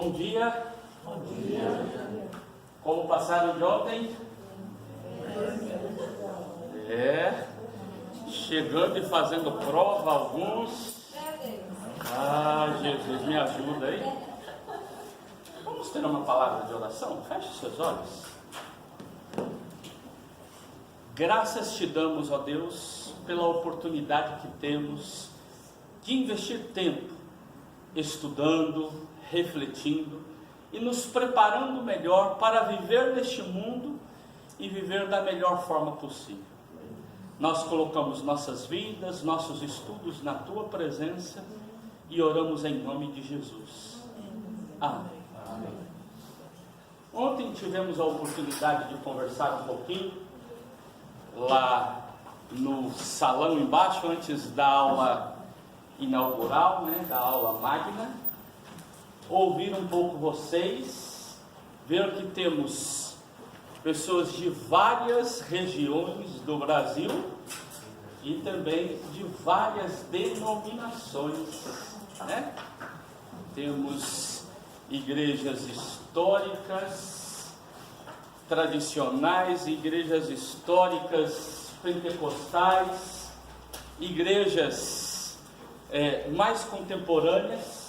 Bom dia. Bom dia. Como passaram de ontem? Chegando e fazendo prova alguns. Jesus, me ajuda aí. Vamos ter uma palavra de oração? Feche seus olhos. Graças te damos, ó Deus, pela oportunidade que temos de investir tempo estudando, refletindo e nos preparando melhor para viver neste mundo e viver da melhor forma possível. Nós colocamos nossas vidas, nossos estudos na tua presença e oramos em nome de Jesus. Amém. Amém. Ontem tivemos a oportunidade de conversar um pouquinho lá no salão embaixo, antes da aula inaugural, da aula magna. Ouvir um pouco vocês, ver que temos pessoas de várias regiões do Brasil e também de várias denominações, Temos igrejas históricas, tradicionais, igrejas históricas pentecostais, igrejas mais contemporâneas,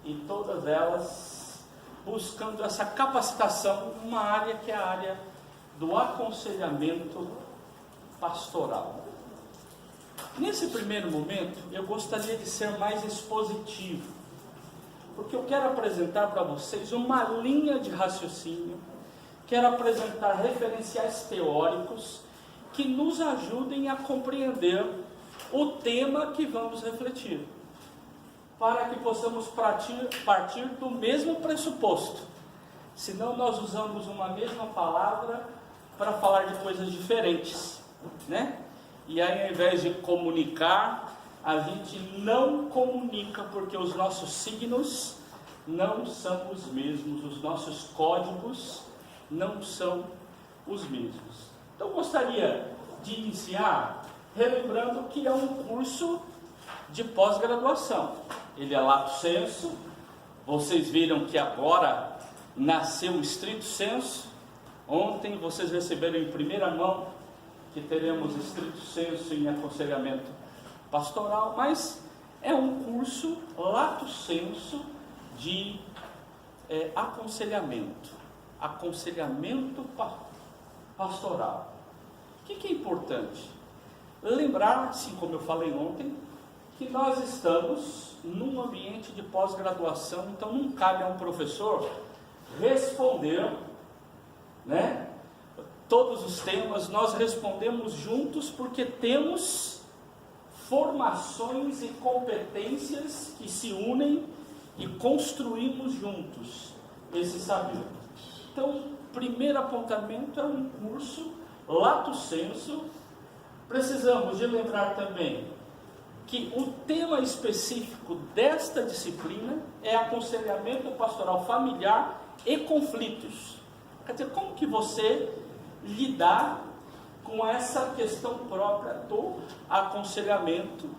e todas elas buscando essa capacitação numa área que é a área do aconselhamento pastoral. Nesse primeiro momento, eu gostaria de ser mais expositivo, porque eu quero apresentar para vocês uma linha de raciocínio, quero apresentar referenciais teóricos que nos ajudem a compreender o tema que vamos refletir, para que possamos partir do mesmo pressuposto. Senão nós usamos uma mesma palavra para falar de coisas diferentes, E aí, ao invés de comunicar, a gente não comunica, porque os nossos signos não são os mesmos, os nossos códigos não são os mesmos. Então eu gostaria de iniciar relembrando que é um curso de pós-graduação. Ele é lato sensu. Vocês viram que agora nasceu o estrito sensu. Ontem vocês receberam em primeira mão que teremos estrito sensu em aconselhamento pastoral, mas é um curso lato sensu de aconselhamento pastoral. O que é importante? Lembrar, assim como eu falei ontem, que nós estamos num ambiente de pós-graduação, então não cabe a um professor responder, todos os temas. Nós respondemos juntos porque temos formações e competências que se unem e construímos juntos esse saber. Então, primeiro apontamento é um curso lato sensu. Precisamos de lembrar também que o tema específico desta disciplina é aconselhamento pastoral familiar e conflitos. Quer dizer, como que você lidar com essa questão própria do aconselhamento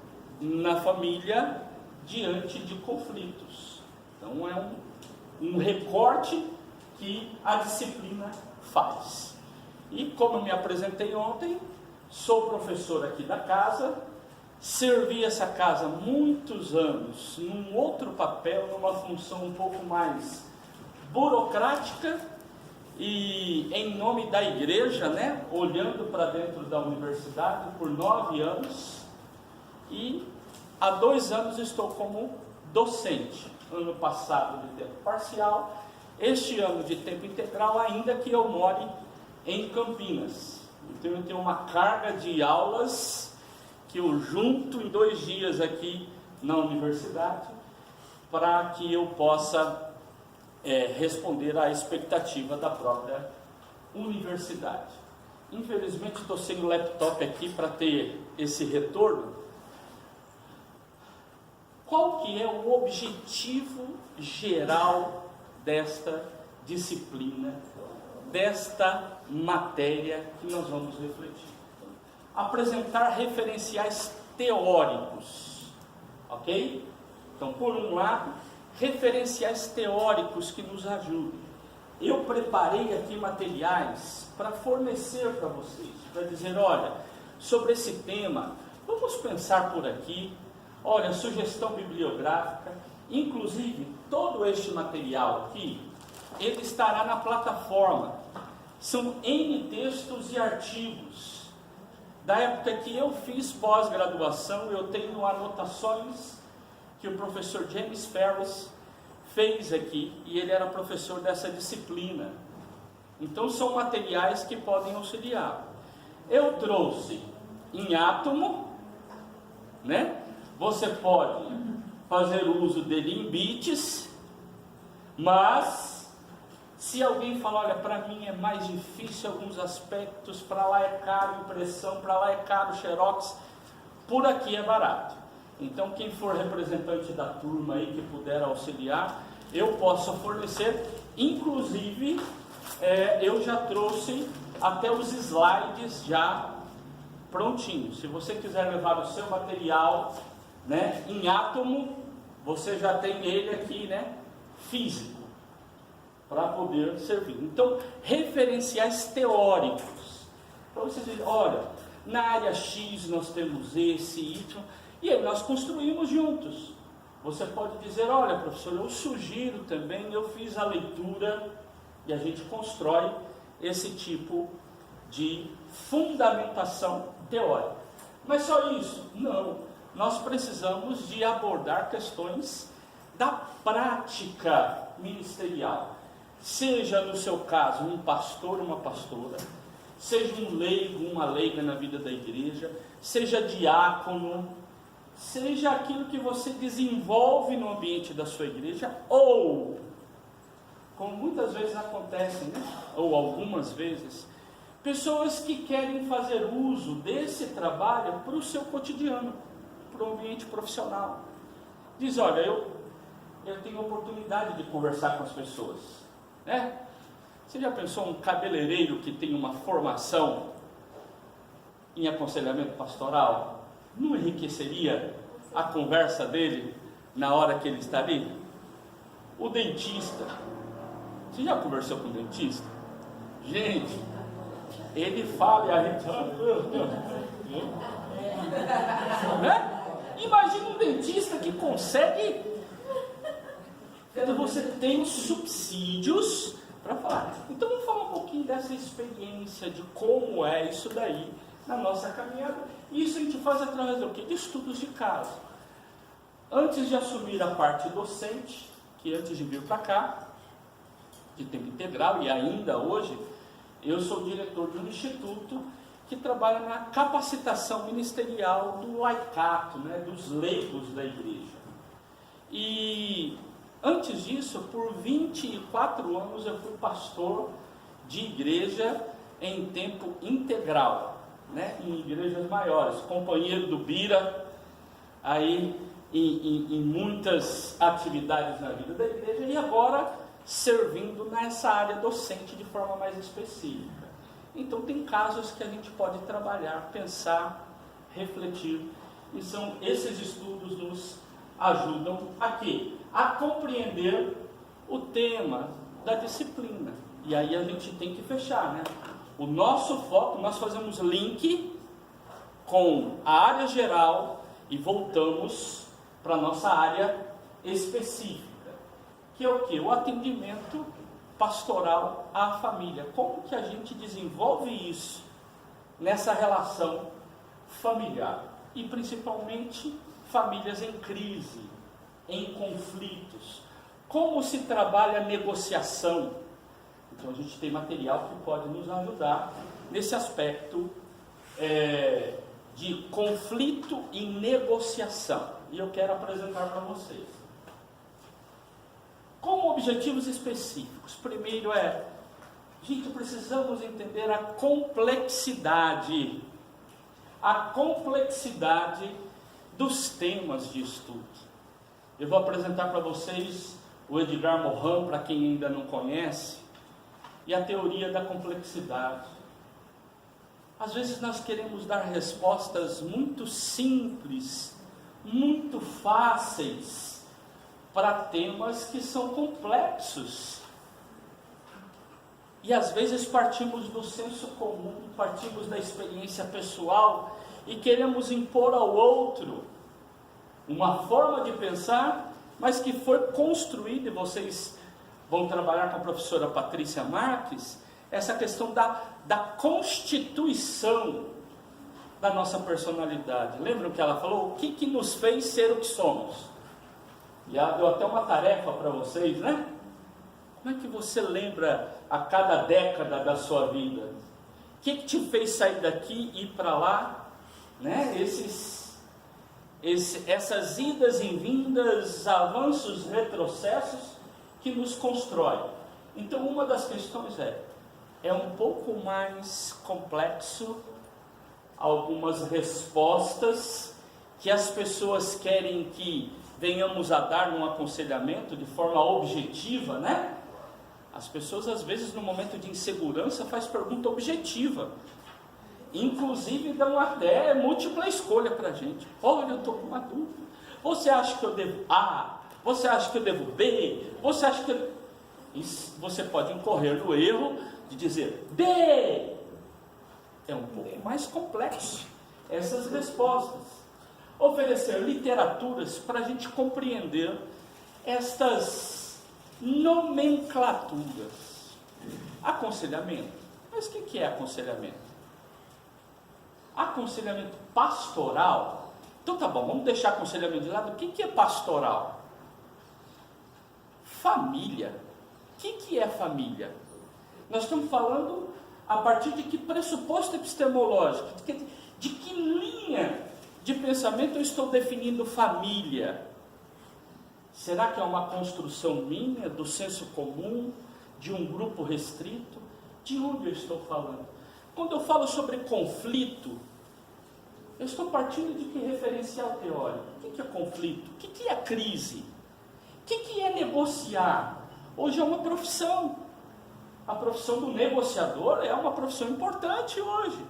na família diante de conflitos. Então é um recorte que a disciplina faz. E como eu me apresentei ontem, sou professor aqui da casa, servi essa casa muitos anos num outro papel, numa função um pouco mais burocrática e em nome da igreja, olhando para dentro da universidade por 9 anos, e há 2 anos estou como docente. Ano passado de tempo parcial, este ano de tempo integral, ainda que eu more em Campinas. Então eu tenho uma carga de aulas que eu junto em 2 dias aqui na universidade, para que eu possa responder à expectativa da própria universidade. Infelizmente estou sem o laptop aqui para ter esse retorno. Qual que é o objetivo geral desta disciplina, desta matéria que nós vamos refletir? Apresentar referenciais teóricos, ok? Então, por um lado, referenciais teóricos que nos ajudem. Eu preparei aqui materiais para fornecer para vocês, para dizer, olha, sobre esse tema, vamos pensar por aqui, olha, sugestão bibliográfica, inclusive todo este material aqui, ele estará na plataforma, são N textos e artigos, da época que eu fiz pós-graduação, eu tenho anotações que o professor James Ferris fez aqui, e ele era professor dessa disciplina. Então são materiais que podem auxiliar. Eu trouxe em átomo, né? Você pode fazer uso dele em bits, mas se alguém falar, olha, para mim é mais difícil alguns aspectos, para lá é caro impressão, para lá é caro xerox, por aqui é barato. Então quem for representante da turma aí que puder auxiliar, eu posso fornecer, inclusive eu já trouxe até os slides já prontinhos. Se você quiser levar o seu material, né, em átomo, você já tem ele aqui, né, físico, para poder servir. Então, referenciais teóricos. Para vocês dizem, olha, na área X nós temos esse, Y, e aí nós construímos juntos. Você pode dizer, olha professor, eu sugiro também, eu fiz a leitura, e a gente constrói esse tipo de fundamentação teórica. Mas só isso? Não. Nós precisamos de abordar questões da prática ministerial. Seja, no seu caso, um pastor, uma pastora, seja um leigo, uma leiga na vida da igreja, seja diácono, seja aquilo que você desenvolve no ambiente da sua igreja, ou, como muitas vezes acontece, né? Ou algumas vezes, pessoas que querem fazer uso desse trabalho para o seu cotidiano, para o ambiente profissional. Diz, olha, eu tenho oportunidade de conversar com as pessoas, né? Você já pensou um cabeleireiro que tem uma formação em aconselhamento pastoral? Não enriqueceria a conversa dele na hora que ele está ali? O dentista, você já conversou com o dentista? Gente, ele fala e a gente... né? Imagina um dentista que consegue... Então você tem subsídios para falar. Então vamos falar um pouquinho dessa experiência, de como é isso daí na nossa caminhada. Isso a gente faz através do quê? De estudos de caso. Antes de assumir a parte docente, que antes de vir para cá, de tempo integral, e ainda hoje, eu sou diretor de um instituto que trabalha na capacitação ministerial do laicato, né, dos leigos da igreja. E antes disso, por 24 anos, eu fui pastor de igreja em tempo integral, né, em igrejas maiores, companheiro do Bira, aí em muitas atividades na vida da igreja, e agora servindo nessa área docente de forma mais específica. Então tem casos que a gente pode trabalhar, pensar, refletir, e são esses estudos nos ajudam aqui a compreender o tema da disciplina. E aí a gente tem que fechar, né? O nosso foco, nós fazemos link com a área geral e voltamos para a nossa área específica, que é o que? O atendimento pastoral à família. Como que a gente desenvolve isso nessa relação familiar? E principalmente famílias em crise, em conflitos. Como se trabalha a negociação? Então a gente tem material que pode nos ajudar nesse aspecto de conflito e negociação. E eu quero apresentar para vocês. Como objetivos específicos. Primeiro gente, precisamos entender a complexidade dos temas de estudo. Eu vou apresentar para vocês o Edgar Morin, para quem ainda não conhece, e a teoria da complexidade. Às vezes nós queremos dar respostas muito simples, muito fáceis, para temas que são complexos. E às vezes partimos do senso comum, partimos da experiência pessoal e queremos impor ao outro uma forma de pensar, mas que foi construída, e vocês vão trabalhar com a professora Patrícia Marques, essa questão da constituição da nossa personalidade. Lembram que ela falou? O que nos fez ser o que somos? E ela deu até uma tarefa para vocês, né? Como é que você lembra a cada década da sua vida? O que te fez sair daqui e ir para lá? Né? Essas idas e vindas, avanços, retrocessos que nos constrói. Então, uma das questões é um pouco mais complexo, algumas respostas que as pessoas querem que venhamos a dar num aconselhamento de forma objetiva, né? As pessoas às vezes no momento de insegurança fazem pergunta objetiva, inclusive dão até múltipla escolha para a gente. Olha, eu estou com uma dúvida, você acha que eu devo A? Você acha que eu devo B? Você acha que eu... Você pode incorrer no erro de dizer B. É um pouco mais complexo essas respostas. Oferecer literaturas para a gente compreender estas nomenclaturas. Aconselhamento. Mas o que é aconselhamento? Aconselhamento pastoral. Então tá bom, vamos deixar aconselhamento de lado. O que é pastoral? Família. O que é família? Nós estamos falando a partir de que pressuposto epistemológico, de que linha de pensamento eu estou definindo família? Será que é uma construção minha, do senso comum, de um grupo restrito? De onde eu estou falando? Quando eu falo sobre conflito, eu estou partindo de que referencial teórico? O que é conflito? O que é crise? O que é negociar? Hoje é uma profissão. A profissão do negociador é uma profissão importante hoje,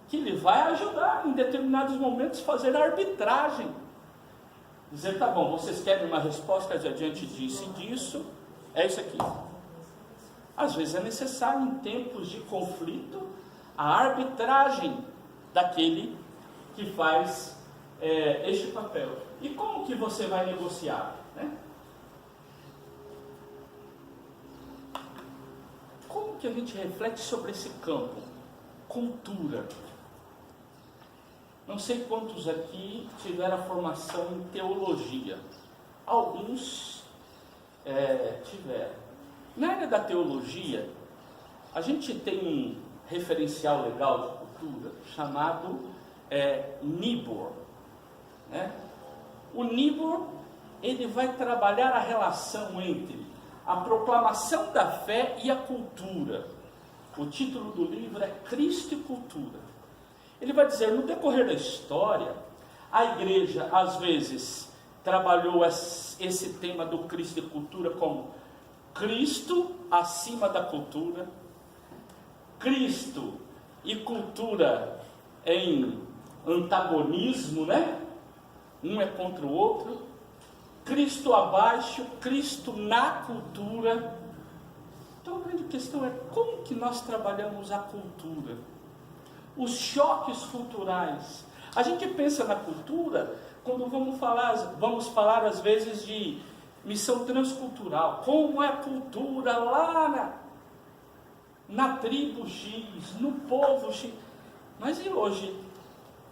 que lhe vai ajudar em determinados momentos a fazer arbitragem. Dizer, tá bom, vocês querem uma resposta diante disso e disso, é isso aqui. Às vezes é necessário, em tempos de conflito, a arbitragem daquele que faz este papel. E como que você vai negociar? Né? Como que a gente reflete sobre esse campo? Cultura. Não sei quantos aqui tiveram a formação em teologia. Alguns tiveram. Na área da teologia, a gente tem um referencial legal de cultura chamado Niebuhr. Né? O Niebuhr, ele vai trabalhar a relação entre a proclamação da fé e a cultura. O título do livro é Cristo e Cultura. Ele vai dizer, no decorrer da história, a igreja às vezes trabalhou esse tema do Cristo e cultura como Cristo acima da cultura, Cristo e cultura em antagonismo, né? Um é contra o outro, Cristo abaixo, Cristo na cultura. Então a grande questão é como que nós trabalhamos a cultura, os choques culturais. A gente pensa na cultura quando vamos falar às vezes de missão transcultural, como é a cultura lá na tribo X, no povo X. Mas e hoje?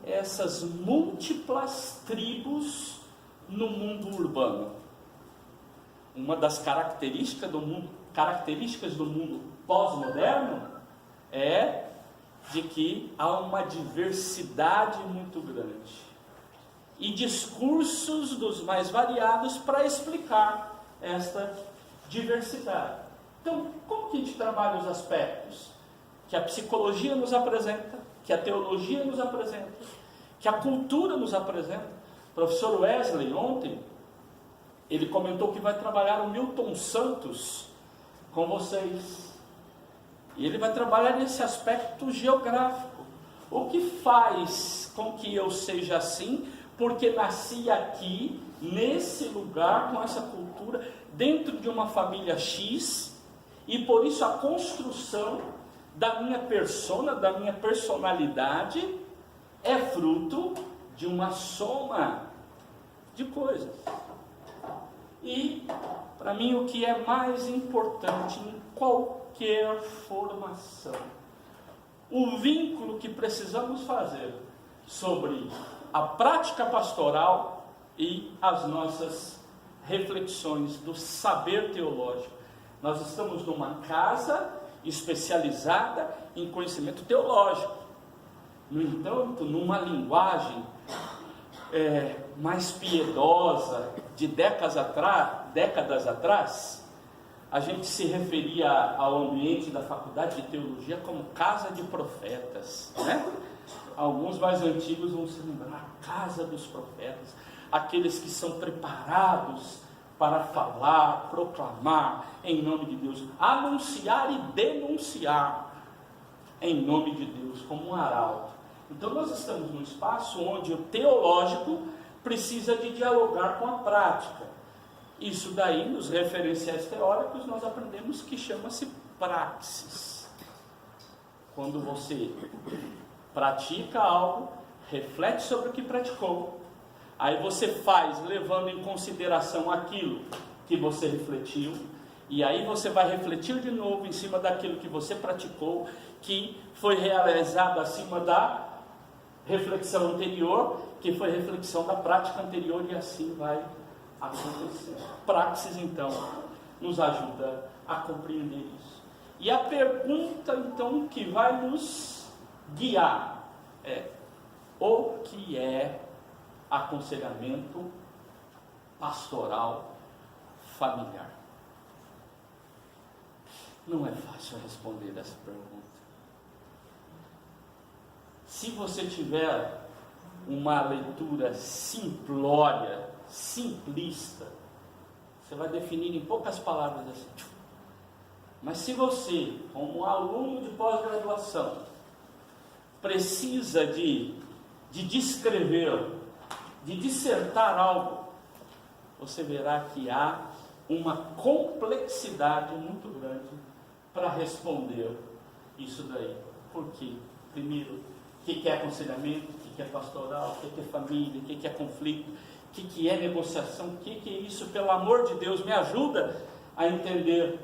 Essas múltiplas tribos no mundo urbano. Uma das características do mundo pós-moderno é de que há uma diversidade muito grande e discursos dos mais variados para explicar esta diversidade. Então, como que a gente trabalha os aspectos que a psicologia nos apresenta, que a teologia nos apresenta, que a cultura nos apresenta? O professor Wesley, ontem, ele comentou que vai trabalhar o Milton Santos com vocês. E ele vai trabalhar nesse aspecto geográfico. O que faz com que eu seja assim? Porque nasci aqui nesse lugar, com essa cultura, dentro de uma família X, e por isso a construção da minha persona, da minha personalidade, é fruto de uma soma de coisas. E, para mim, o que é mais importante em qualquer formação, o vínculo que precisamos fazer sobre a prática pastoral e as nossas reflexões do saber teológico. Nós estamos numa casa especializada em conhecimento teológico. No entanto, numa linguagem mais piedosa, de décadas atrás, a gente se referia ao ambiente da faculdade de teologia como casa de profetas, né? Alguns mais antigos vão se lembrar, casa dos profetas, aqueles que são preparados para falar, proclamar em nome de Deus, anunciar e denunciar em nome de Deus, como um arauto. Então nós estamos num espaço onde o teológico precisa de dialogar com a prática. Isso daí, nos referenciais teóricos, nós aprendemos que chama-se praxis. Quando você pratica algo, reflete sobre o que praticou, aí você faz levando em consideração aquilo que você refletiu, e aí você vai refletir de novo em cima daquilo que você praticou, que foi realizado acima da reflexão anterior, que foi reflexão da prática anterior, e assim vai acontecer. Praxis, então, nos ajuda a compreender isso. E a pergunta, então, que vai nos guiar é: o que é aconselhamento pastoral familiar? Não é fácil responder essa pergunta. Se você tiver uma leitura simplória, simplista, você vai definir em poucas palavras assim. Mas se você, como aluno de pós-graduação, precisa de descrever, de dissertar algo, você verá que há uma complexidade muito grande para responder isso daí. Por quê? Primeiro, o que é aconselhamento, o que é pastoral, o que é família, o que é conflito, o que é negociação, o que é isso? Pelo amor de Deus, me ajuda a entender,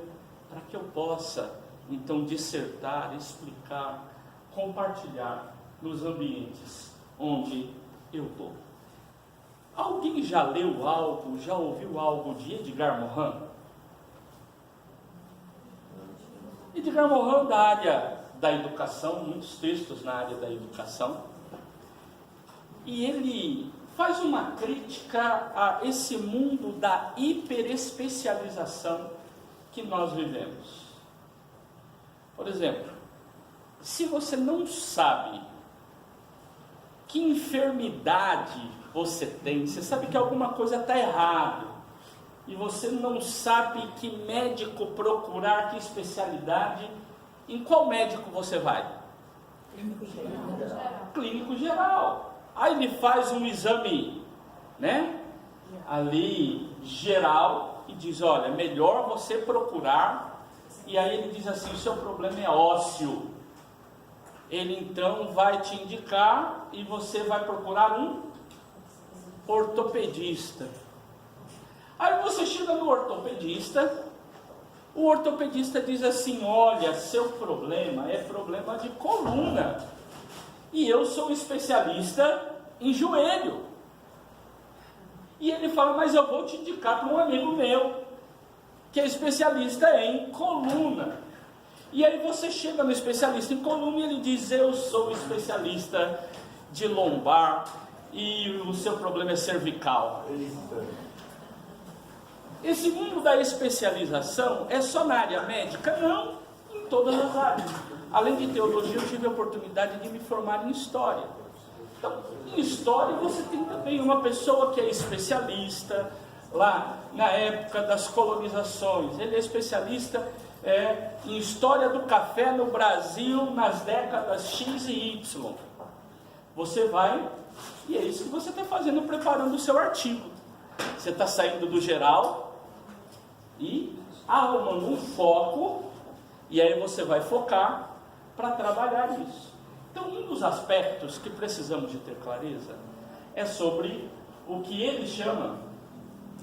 para que eu possa, então, dissertar, explicar, compartilhar nos ambientes onde eu estou. Alguém já leu algo, já ouviu algo de Edgar Morin? Edgar Morin, da área da educação, muitos textos na área da educação, e ele faz uma crítica a esse mundo da hiperespecialização que nós vivemos. Por exemplo, se você não sabe que enfermidade você tem, você sabe que alguma coisa está errada, e você não sabe que médico procurar, que especialidade, em qual médico você vai? Clínico geral. Clínico geral. Aí ele faz um exame, né? Ali, geral, e diz, olha, melhor você procurar, e aí ele diz assim, o seu problema é ósseo. Ele então vai te indicar, e você vai procurar um ortopedista. Aí você chega no ortopedista, o ortopedista diz assim, olha, seu problema é problema de coluna, e eu sou especialista em joelho. E ele fala, mas eu vou te indicar para um amigo meu, que é especialista em coluna. E aí você chega no especialista em coluna e ele diz, eu sou especialista de lombar, e o seu problema é cervical. Esse mundo da especialização é só na área médica? Não, em todas as áreas. Além de teologia, eu tive a oportunidade de me formar em história. Então, em história você tem também uma pessoa que é especialista, lá na época das colonizações, ele é especialista em história do café no Brasil nas décadas X e Y. Você vai, e é isso que você está fazendo, preparando o seu artigo. Você está saindo do geral e arrumando um foco, e aí você vai focar para trabalhar isso. Então, um dos aspectos que precisamos de ter clareza é sobre o que ele chama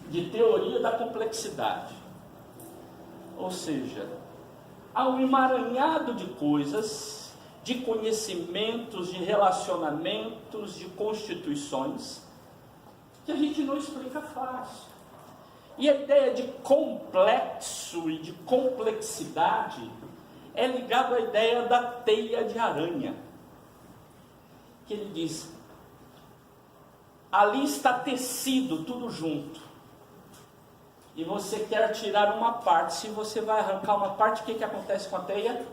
de teoria da complexidade. Ou seja, há um emaranhado de coisas, de conhecimentos, de relacionamentos, de constituições, que a gente não explica fácil. E a ideia de complexo e de complexidade é ligado à ideia da teia de aranha. Que ele diz, ali está tecido tudo junto, e você quer tirar uma parte. Se você vai arrancar uma parte, o que acontece com a teia?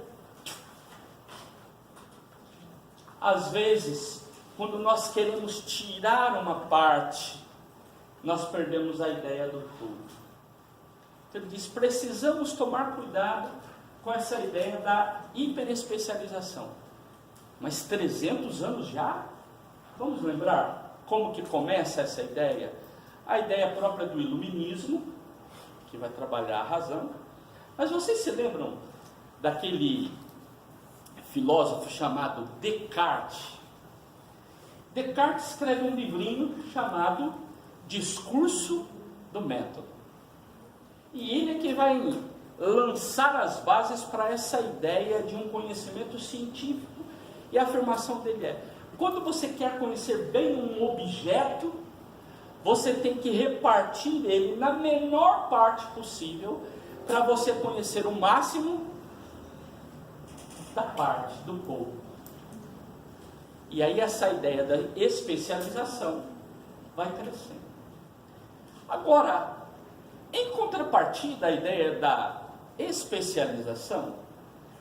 Às vezes, quando nós queremos tirar uma parte, nós perdemos a ideia do todo. Ele diz, precisamos tomar cuidado com essa ideia da hiperespecialização. Mas 300 anos já? Vamos lembrar como que começa essa ideia? A ideia própria do iluminismo, que vai trabalhar a razão. Mas vocês se lembram daquele filósofo chamado Descartes? Descartes escreve um livrinho chamado Discurso do Método. E ele é que vai lançar as bases para essa ideia de um conhecimento científico. E a afirmação dele é, quando você quer conhecer bem um objeto, você tem que repartir ele na menor parte possível, para você conhecer o máximo da parte, do pouco. E aí essa ideia da especialização vai crescendo. Agora, em contrapartida à ideia da especialização,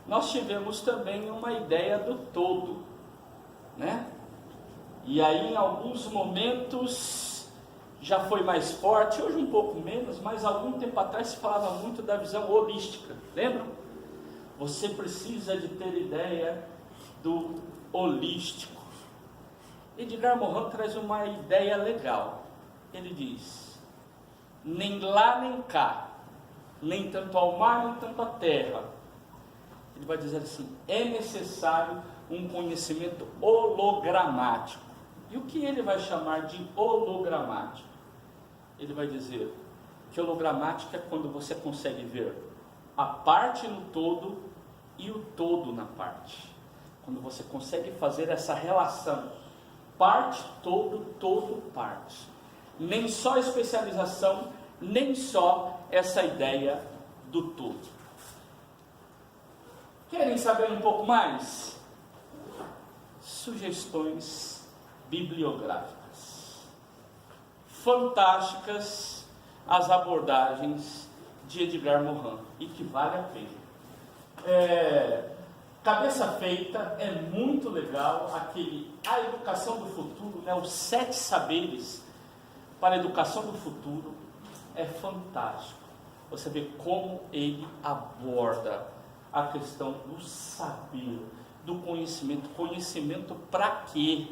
nós tivemos também uma ideia do todo, né? E aí em alguns momentos já foi mais forte, hoje um pouco menos, mas algum tempo atrás se falava muito da visão holística, lembram? Você precisa de ter ideia do holístico. Edgar Morin traz uma ideia legal. Ele diz, nem lá nem cá, nem tanto ao mar, nem tanto à terra. Ele vai dizer assim, é necessário um conhecimento hologramático. E o que ele vai chamar de hologramático? Ele vai dizer que hologramática é quando você consegue ver a parte no todo e o todo na parte. Quando você consegue fazer essa relação, parte, todo, todo, parte. Nem só especialização, nem só essa ideia do todo. Querem saber um pouco mais? Sugestões bibliográficas. Fantásticas as abordagens de Edgar Morin, e que vale a pena. Cabeça Feita é muito legal, a educação do futuro, né, os 7 saberes para a educação do futuro, é fantástico. Você vê como ele aborda a questão do saber, do conhecimento. Conhecimento para quê?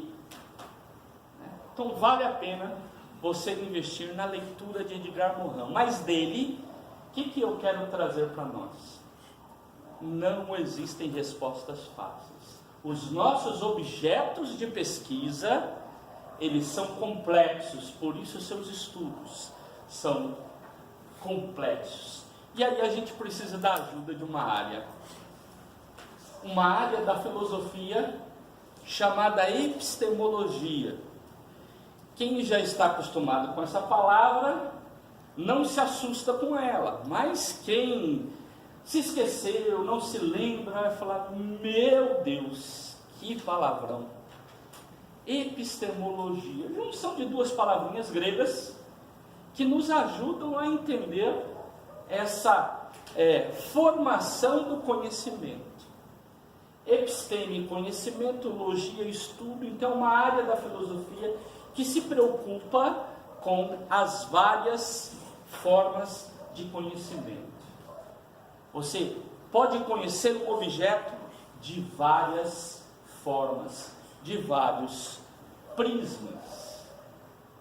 Então vale a pena você investir na leitura de Edgar Morin. Mas dele, o que eu quero trazer para nós? Não existem respostas fáceis. Os nossos objetos de pesquisa, eles são complexos, por isso seus estudos são complexos. E aí a gente precisa da ajuda de uma área da filosofia chamada epistemologia. Quem já está acostumado com essa palavra não se assusta com ela, mas quem se esqueceu, não se lembra, vai falar, meu Deus, que palavrão. Epistemologia, junção de 2 palavrinhas gregas que nos ajudam a entender essa formação do conhecimento. Episteme, conhecimento, logia, estudo. Então, uma área da filosofia que se preocupa com as várias formas de conhecimento. Você pode conhecer um objeto de várias formas, de vários prismas.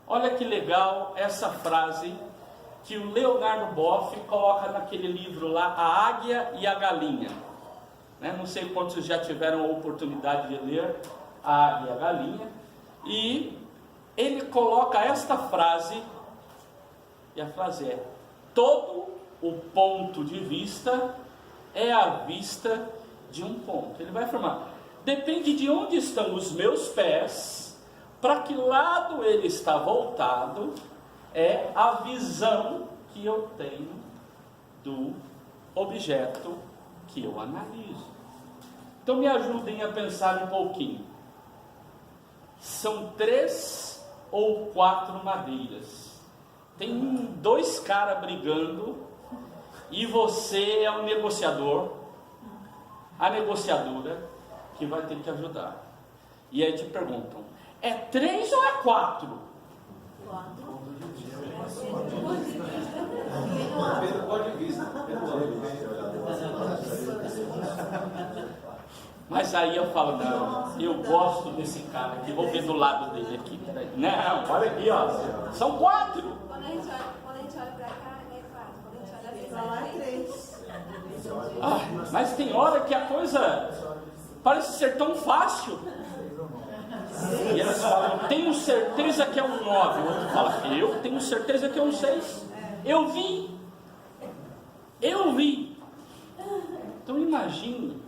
Olha que legal essa frase que o Leonardo Boff coloca naquele livro lá, A Águia e a Galinha. Não sei quantos já tiveram a oportunidade de ler A Águia e a Galinha. E ele coloca esta frase, e a frase é: todo o ponto de vista é a vista de um ponto. Ele vai afirmar: depende de onde estão os meus pés, para que lado ele está voltado, é a visão que eu tenho do objeto que eu analiso. Então me ajudem a pensar um pouquinho. São 3 ou 4 madeiras. Tem 2 caras brigando e você é o negociador, a negociadora que vai ter que ajudar. E aí te perguntam: é 3 ou é 4? 4. Pelo ponto de vista. Mas aí eu falo: não, eu gosto desse cara aqui, vou ver do lado dele aqui. Não, olha aqui, ó. São 4. Quando a gente olha pra cá, é 4. Quando a gente olha pra lá, é 3. Mas tem hora que a coisa parece ser tão fácil. E elas falam: eu tenho certeza que é um 9. O outro fala: eu tenho certeza que é um 6. Eu vi. Então imagine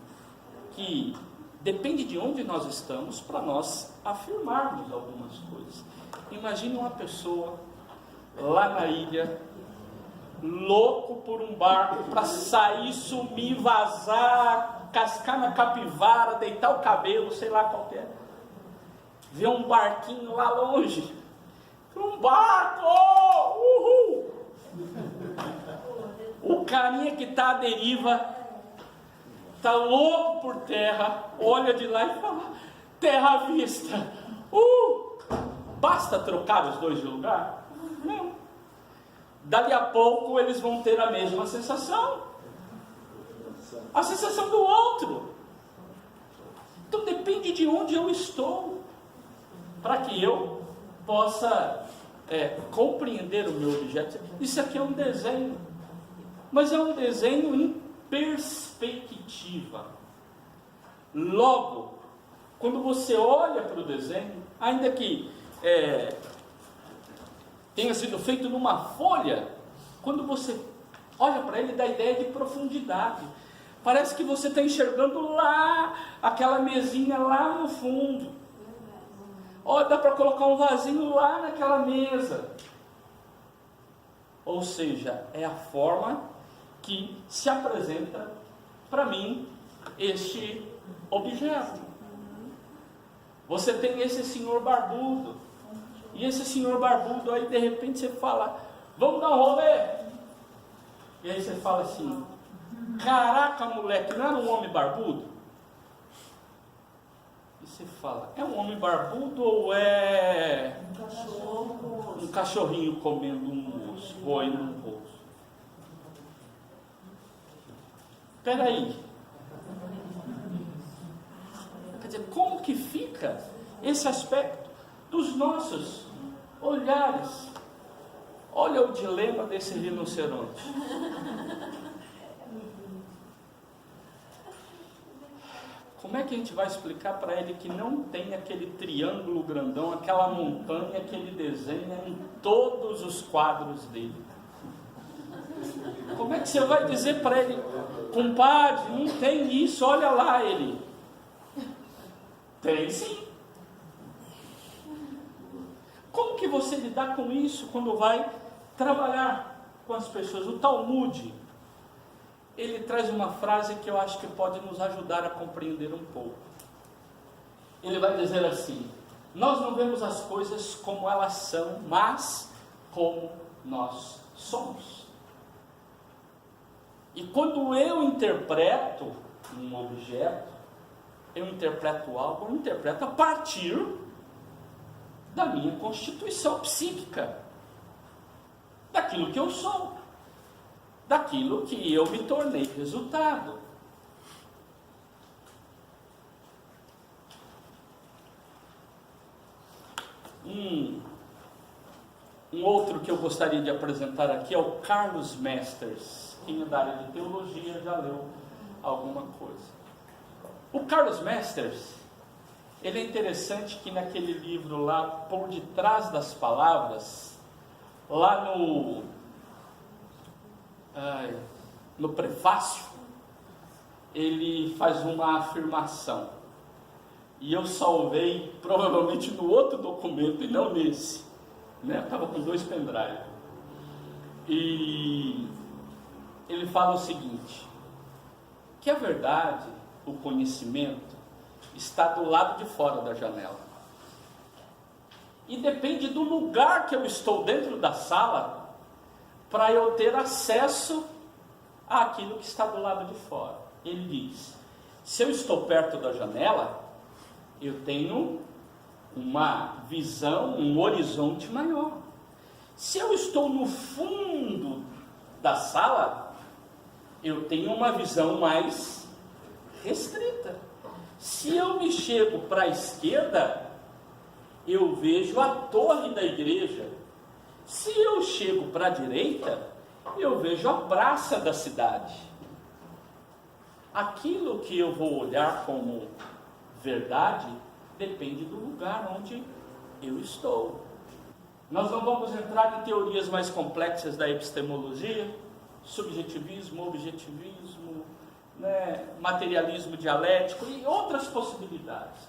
que depende de onde nós estamos para nós afirmarmos algumas coisas. Imagine uma pessoa lá na ilha, louco por um barco para sair, sumir, vazar, cascar na capivara, deitar o cabelo, sei lá qual que é. Vê um barquinho lá longe. Um barco! Uhul! O carinha que está à deriva está louco por terra, olha de lá e fala: terra à vista. Basta trocar os dois de lugar? Não. Dali a pouco eles vão ter a mesma sensação. A sensação do outro. Então depende de onde eu estou, para que eu possa compreender o meu objeto. Isso aqui é um desenho, mas é um desenho em perspectiva. Logo, quando você olha para o desenho, ainda que tenha sido feito numa folha, quando você olha para ele, dá ideia de profundidade. Parece que você está enxergando lá, aquela mesinha lá no fundo. Dá para colocar um vasinho lá naquela mesa. Ou seja, é a forma que se apresenta para mim este objeto. Você tem esse senhor barbudo, e esse senhor barbudo aí de repente você fala: vamos dar um rolê. E aí você fala assim: caraca, moleque, não era um homem barbudo? E você fala: é um homem barbudo ou é um cachorrinho comendo um osso, roendo um osso? Espera aí. Quer dizer, como que fica esse aspecto dos nossos olhares? Olha o dilema desse rinoceronte. Como é que a gente vai explicar para ele que não tem aquele triângulo grandão, aquela montanha que ele desenha em todos os quadros dele? Como é que você vai dizer para ele: compadre, não tem isso, olha lá ele? Tem sim. Como que você lidar com isso quando vai trabalhar com as pessoas? O Talmud, ele traz uma frase que eu acho que pode nos ajudar a compreender um pouco. Ele vai dizer assim: nós não vemos as coisas como elas são, mas como nós somos. E quando eu interpreto um objeto, eu interpreto algo, eu interpreto a partir da minha constituição psíquica, daquilo que eu sou, daquilo que eu me tornei resultado. Um Um outro que eu gostaria de apresentar aqui é o Carlos Mesters. Quem é da área de teologia já leu alguma coisa. O Carlos Mesters, ele é interessante que naquele livro lá, Por Detrás das Palavras, lá no prefácio, ele faz uma afirmação. E eu salvei provavelmente no outro documento e não nesse. Eu estava com 2 pendrives. E ele fala o seguinte, que a verdade, o conhecimento, está do lado de fora da janela. E depende do lugar que eu estou dentro da sala para eu ter acesso àquilo que está do lado de fora. Ele diz, se eu estou perto da janela, eu tenho uma visão, um horizonte maior. Se eu estou no fundo da sala, eu tenho uma visão mais restrita. Se eu me chego para a esquerda, eu vejo a torre da igreja. Se eu chego para a direita, eu vejo a praça da cidade. Aquilo que eu vou olhar como verdade depende do lugar onde eu estou. Nós não vamos entrar em teorias mais complexas da epistemologia, subjetivismo, objetivismo, materialismo dialético e outras possibilidades.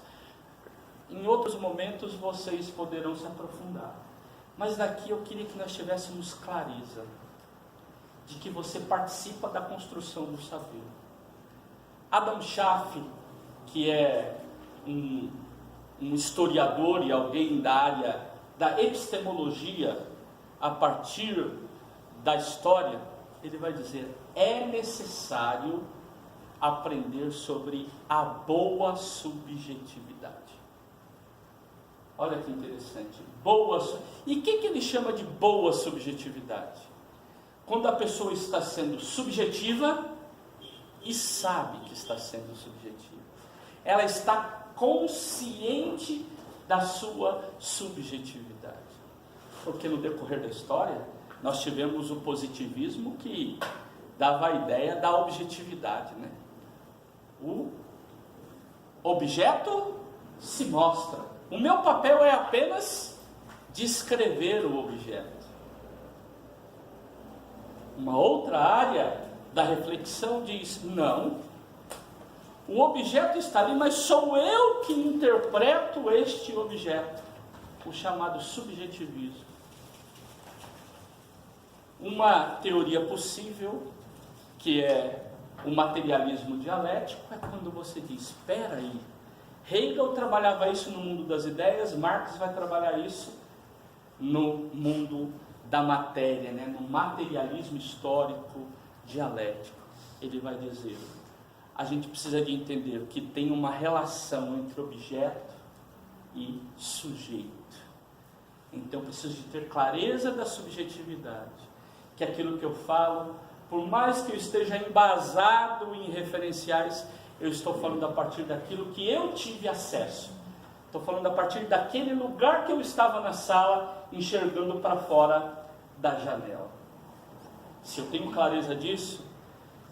Em outros momentos vocês poderão se aprofundar. Mas daqui eu queria que nós tivéssemos clareza de que você participa da construção do saber. Adam Schaff, que é um historiador e alguém da área da epistemologia a partir da história, ele vai dizer, é necessário aprender sobre a boa subjetividade. Olha que interessante. E o que ele chama de boa subjetividade? Quando a pessoa está sendo subjetiva e sabe que está sendo subjetiva. Ela está consciente da sua subjetividade. Porque no decorrer da história, nós tivemos o positivismo que dava a ideia da objetividade, O objeto se mostra. O meu papel é apenas descrever o objeto. Uma outra área da reflexão diz, não, o objeto está ali, mas sou eu que interpreto este objeto, o chamado subjetivismo. Uma teoria possível, que é o materialismo dialético, é quando você diz, espera aí, Hegel trabalhava isso no mundo das ideias, Marx vai trabalhar isso no mundo da matéria, no materialismo histórico dialético. Ele vai dizer, a gente precisa de entender que tem uma relação entre objeto e sujeito. Então eu preciso de ter clareza da subjetividade, que aquilo que eu falo, por mais que eu esteja embasado em referenciais, eu estou falando a partir daquilo que eu tive acesso. Estou falando a partir daquele lugar que eu estava na sala, enxergando para fora da janela. Se eu tenho clareza disso,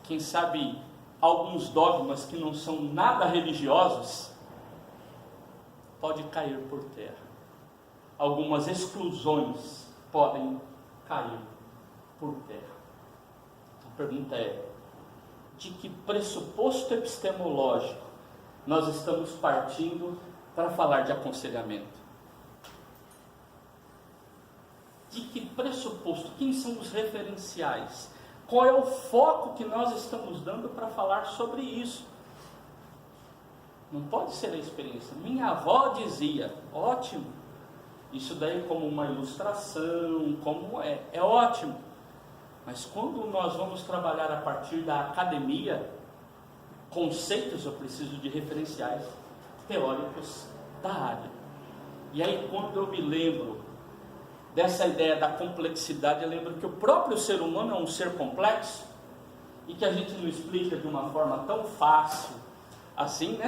quem sabe alguns dogmas que não são nada religiosos, pode cair por terra. Algumas exclusões podem cair por terra. A pergunta é, de que pressuposto epistemológico nós estamos partindo para falar de aconselhamento? De que pressuposto? Quem são os referenciais? Qual é o foco que nós estamos dando para falar sobre isso? Não pode ser a experiência. Minha avó dizia, ótimo. Isso daí como uma ilustração, é ótimo. Mas quando nós vamos trabalhar a partir da academia, conceitos, eu preciso de referenciais teóricos da área. E aí quando eu me lembro dessa ideia da complexidade, eu lembro que o próprio ser humano é um ser complexo, e que a gente não explica de uma forma tão fácil assim,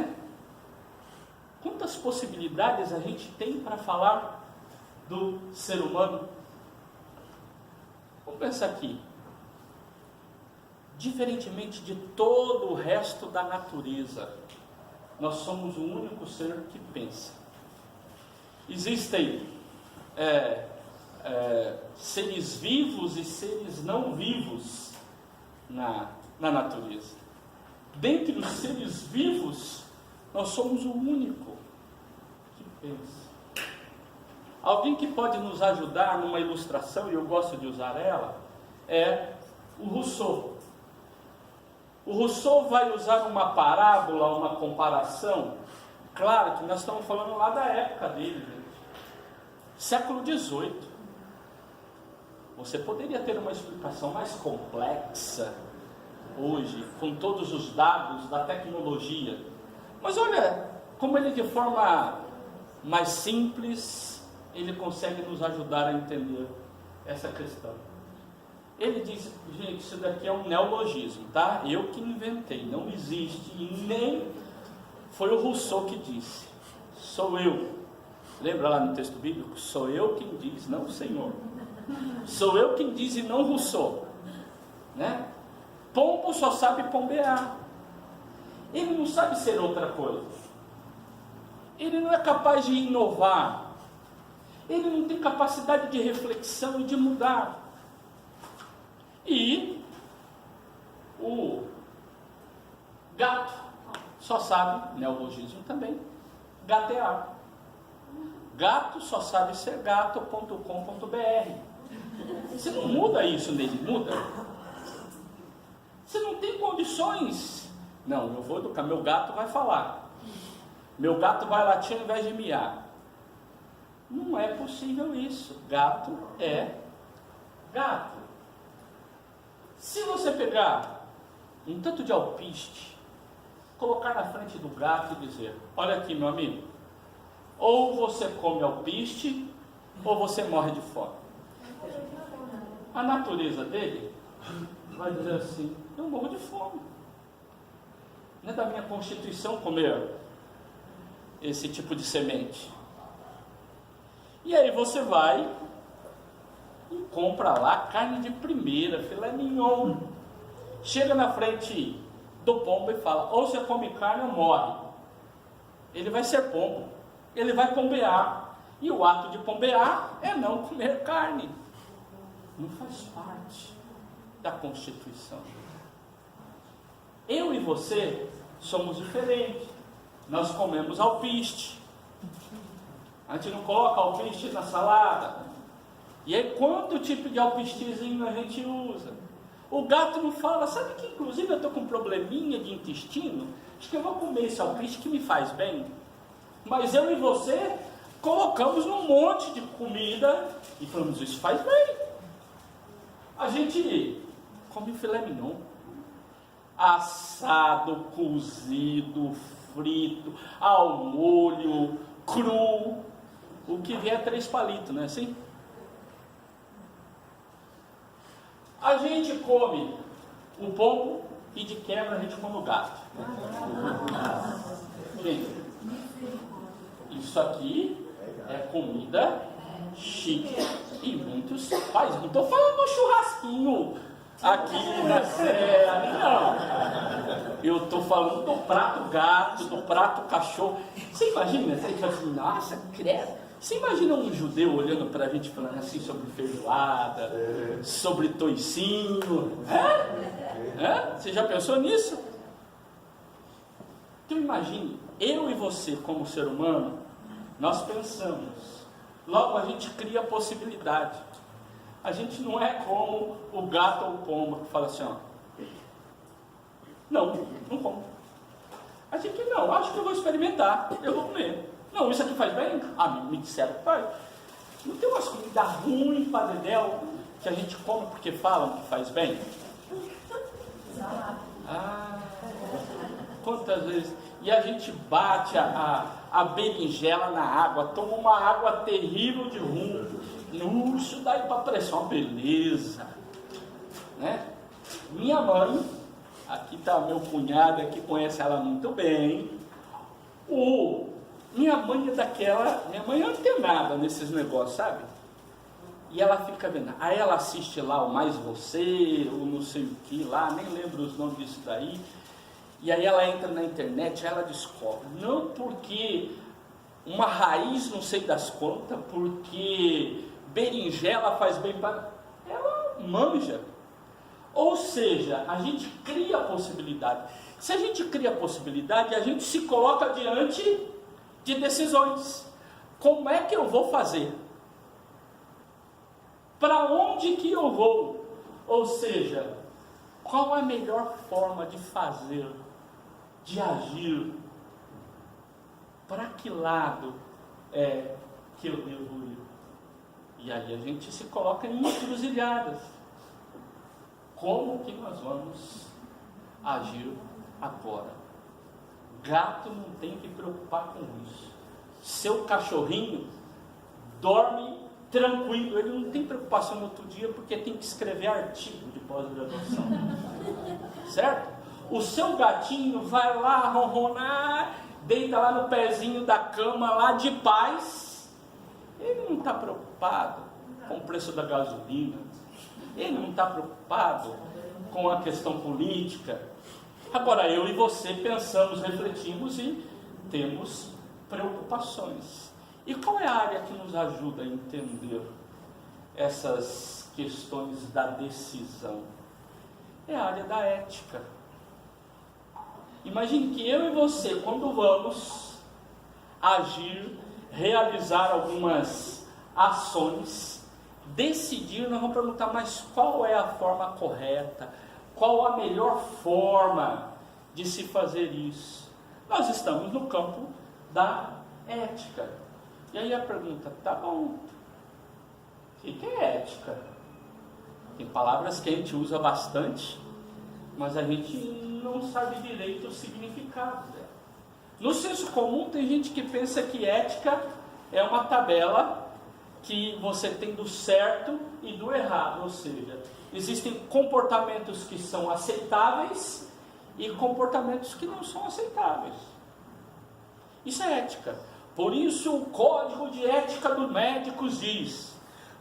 Quantas possibilidades a gente tem para falar do ser humano? Vamos pensar aqui. Diferentemente de todo o resto da natureza, nós somos o único ser que pensa. Existem seres vivos e seres não vivos na natureza. Dentre os seres vivos, nós somos o único que pensa. Alguém que pode nos ajudar numa ilustração, e eu gosto de usar ela, é o Rousseau. O Rousseau vai usar uma parábola, uma comparação. Claro que nós estamos falando lá da época dele, gente. Século XVIII. Você poderia ter uma explicação mais complexa hoje, com todos os dados da tecnologia. Mas olha, como ele de forma mais simples, ele consegue nos ajudar a entender essa questão. Ele diz, gente, isso daqui é um neologismo, tá? Eu que inventei, não existe, e nem foi o Rousseau que disse. Sou eu. Lembra lá no texto bíblico? Sou eu quem diz, não o Senhor. Sou eu quem diz e não Rousseau, né? Pombo só sabe pombear. Ele não sabe ser outra coisa. Ele não é capaz de inovar. Ele não tem capacidade de reflexão e de mudar. E o gato só sabe, neologismo também, gatear. Gato só sabe ser gato.com.br. Você não muda isso nele, muda? Você não tem condições. Não, eu vou educar, meu gato vai falar. Meu gato vai latir ao invés de miar. Não é possível isso. Gato é gato. Se você pegar um tanto de alpiste, colocar na frente do gato e dizer, olha aqui meu amigo, ou você come alpiste, ou você morre de fome. A natureza dele vai dizer assim, eu morro de fome. Não é da minha constituição comer esse tipo de semente. E aí você vai e compra lá carne de primeira, filé mignon. Chega na frente do pombo e fala, ou você come carne ou morre. Ele vai ser pombo, ele vai pombear. E o ato de pombear é não comer carne. Não faz parte da Constituição. Eu e você somos diferentes. Nós comemos alpiste. A gente não coloca alpiste na salada. E aí quanto tipo de alpistezinho a gente usa? O gato não fala, sabe que inclusive eu estou com um probleminha de intestino? Acho que eu vou comer esse alpiste que me faz bem. Mas eu e você colocamos num monte de comida e falamos, isso faz bem. A gente come filé mignon. Assado, cozido, frito, ao molho, cru. O que vier é 3 palitos, não é assim? A gente come o pombo e de quebra a gente come o gato. Gente, isso aqui é comida chique e muitos pais. Não estou falando do churrasquinho aqui na serra, não. Eu estou falando do prato gato, do prato cachorro. Você imagina? Você fala assim, nossa, credo. Você imagina um judeu olhando para a gente falando assim sobre feijoada, sobre toicinho? Você já pensou nisso? Então imagine, eu e você como ser humano, nós pensamos, logo a gente cria possibilidade. A gente não é como o gato ou o pombo que fala assim, ó, não como. A gente não, acho que eu vou experimentar, eu vou comer. Não, isso aqui faz bem? Ah, me disseram que faz. Não tem umas comidas ruins para dedéu que a gente come porque falam que faz bem? Quantas vezes? E a gente bate a berinjela na água, toma uma água terrível de rum. Isso daí para pressão, uma beleza. Né? Minha mãe, aqui está meu cunhado, que conhece ela muito bem. Minha mãe é daquela, minha mãe é antenada nesses negócios, sabe? E ela fica vendo. Aí ela assiste lá o Mais Você, o não sei o que lá, nem lembro os nomes disso daí. E aí ela entra na internet, aí ela descobre. Não porque uma raiz não sei das quantas, porque berinjela faz bem para... Ela manja. Ou seja, a gente cria a possibilidade. Se a gente cria a possibilidade, a gente se coloca diante de decisões. Como é que eu vou fazer? Para onde que eu vou? Ou seja, qual a melhor forma de fazer, de agir? Para que lado é que eu devo ir? E aí a gente se coloca em encruzilhadas. Como que nós vamos agir agora? Gato não tem que preocupar com isso. Seu cachorrinho dorme tranquilo, ele não tem preocupação no outro dia porque tem que escrever artigo de pós-graduação. Certo? O seu gatinho vai lá ronronar, deita lá no pezinho da cama lá de paz. Ele não está preocupado com o preço da gasolina. Ele não está preocupado com a questão política. Agora eu e você pensamos, refletimos e temos preocupações. E qual é a área que nos ajuda a entender essas questões da decisão? É a área da ética. Imagine que eu e você, quando vamos agir, realizar algumas ações, decidir, nós vamos perguntar, mas qual é a forma correta? Qual a melhor forma de se fazer isso? Nós estamos no campo da ética. E aí a pergunta, tá bom, o que é ética? Tem palavras que a gente usa bastante, mas a gente não sabe direito o significado dela. No senso comum tem gente que pensa que ética é uma tabela que você tem do certo e do errado, ou seja, existem comportamentos que são aceitáveis e comportamentos que não são aceitáveis. Isso é ética. Por isso o Código de Ética dos Médicos diz,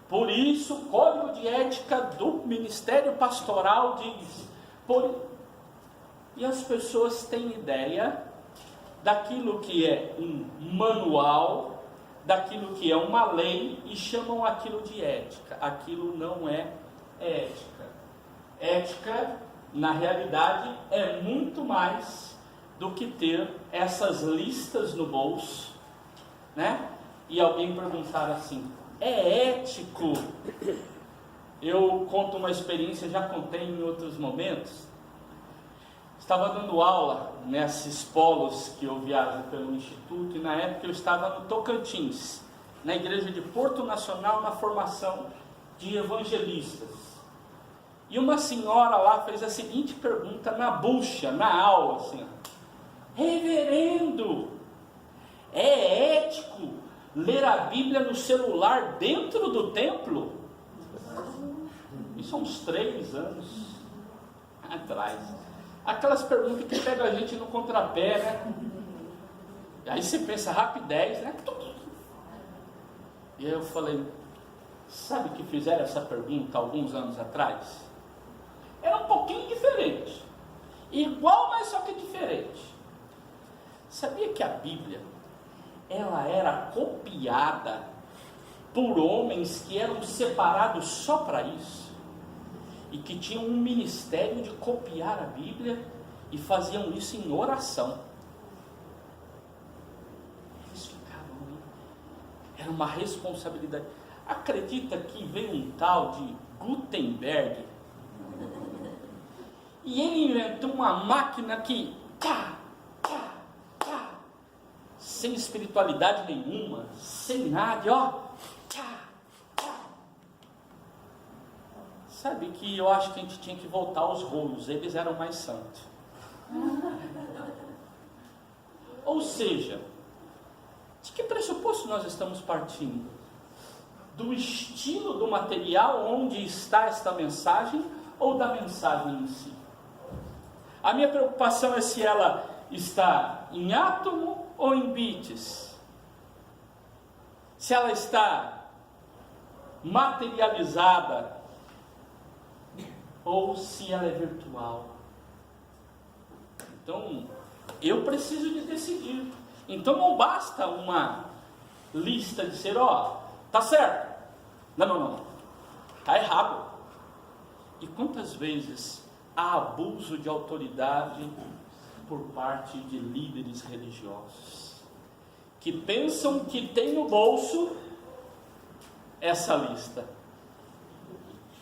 por isso o Código de Ética do Ministério Pastoral diz, e as pessoas têm ideia daquilo que é um manual, daquilo que é uma lei e chamam aquilo de ética. Aquilo não é ética. Ética, na realidade, é muito mais do que ter essas listas no bolso, né? E alguém perguntar assim, é ético? Eu conto uma experiência, já contei em outros momentos. Estava dando aula nesses polos que eu viajo pelo Instituto, e na época eu estava no Tocantins, na igreja de Porto Nacional, na formação de evangelistas. E uma senhora lá fez a seguinte pergunta na bucha, na aula, assim: reverendo, é ético ler a Bíblia no celular dentro do templo? Isso há uns 3 anos atrás. Aquelas perguntas que pegam a gente no contrapé, né? E aí você pensa, rapidez, né? E aí eu falei, sabe que fizeram essa pergunta alguns anos atrás? Era um pouquinho diferente. Igual, mas só que diferente. Sabia que a Bíblia, ela era copiada por homens que eram separados só para isso? E que tinham um ministério de copiar a Bíblia e faziam isso em oração. Eles ficavam ali. Era uma responsabilidade. Acredita que veio um tal de Gutenberg e ele inventou uma máquina que sem espiritualidade nenhuma, sem nada, ó. Sabe que eu acho que a gente tinha que voltar aos rolos, eles eram mais santos. Ou seja, de que pressuposto nós estamos partindo? Do estilo do material onde está esta mensagem ou da mensagem em si? A minha preocupação é se ela está em átomo ou em bits. Se ela está materializada ou se ela é virtual. Então, eu preciso de decidir. Então não basta uma lista de ser, tá certo. Não, tá errado. E quantas vezes há abuso de autoridade por parte de líderes religiosos, que pensam que tem no bolso essa lista,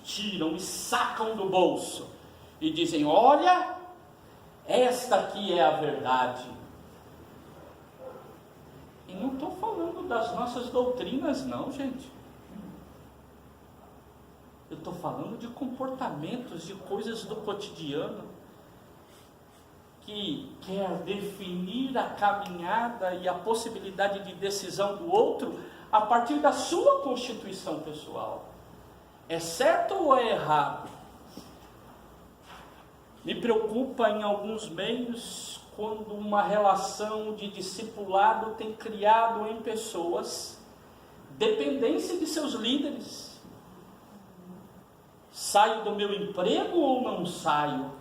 tiram e sacam do bolso e dizem, olha, esta aqui é a verdade. E não estou falando das nossas doutrinas não, gente. Eu estou falando de comportamentos, de coisas do cotidiano, que quer definir a caminhada e a possibilidade de decisão do outro a partir da sua constituição pessoal. É certo ou é errado? Me preocupa em alguns meios quando uma relação de discipulado tem criado em pessoas dependência de seus líderes. Saio do meu emprego ou não saio?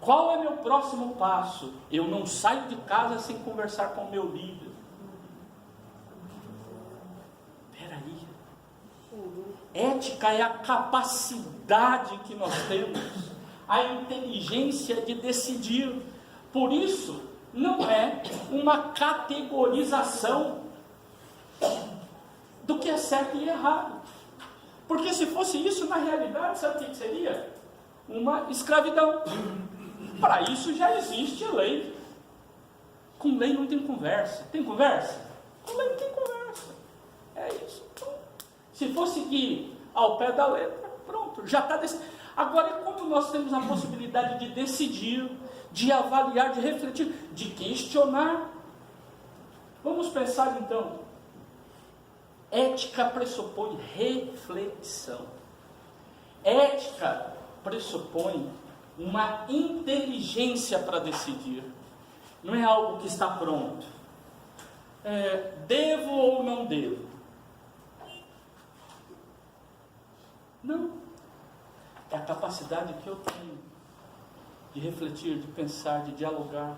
Qual é meu próximo passo? Eu não saio de casa sem conversar com o meu líder. Peraí. Ética é a capacidade que nós temos, a inteligência de decidir. Por isso, não é uma categorização do que é certo e errado. Porque se fosse isso, na realidade, sabe o que seria? Uma escravidão. Para isso já existe lei. Com lei não tem conversa. Tem conversa? Com lei não tem conversa. É isso. Se fosse ir ao pé da letra, pronto, já está decidido. Agora, quando nós temos a possibilidade de decidir, de avaliar, de refletir, de questionar, vamos pensar então. Ética pressupõe reflexão. Ética pressupõe uma inteligência para decidir. Não é algo que está pronto. Devo ou não devo? Não. É a capacidade que eu tenho de refletir, de pensar, de dialogar,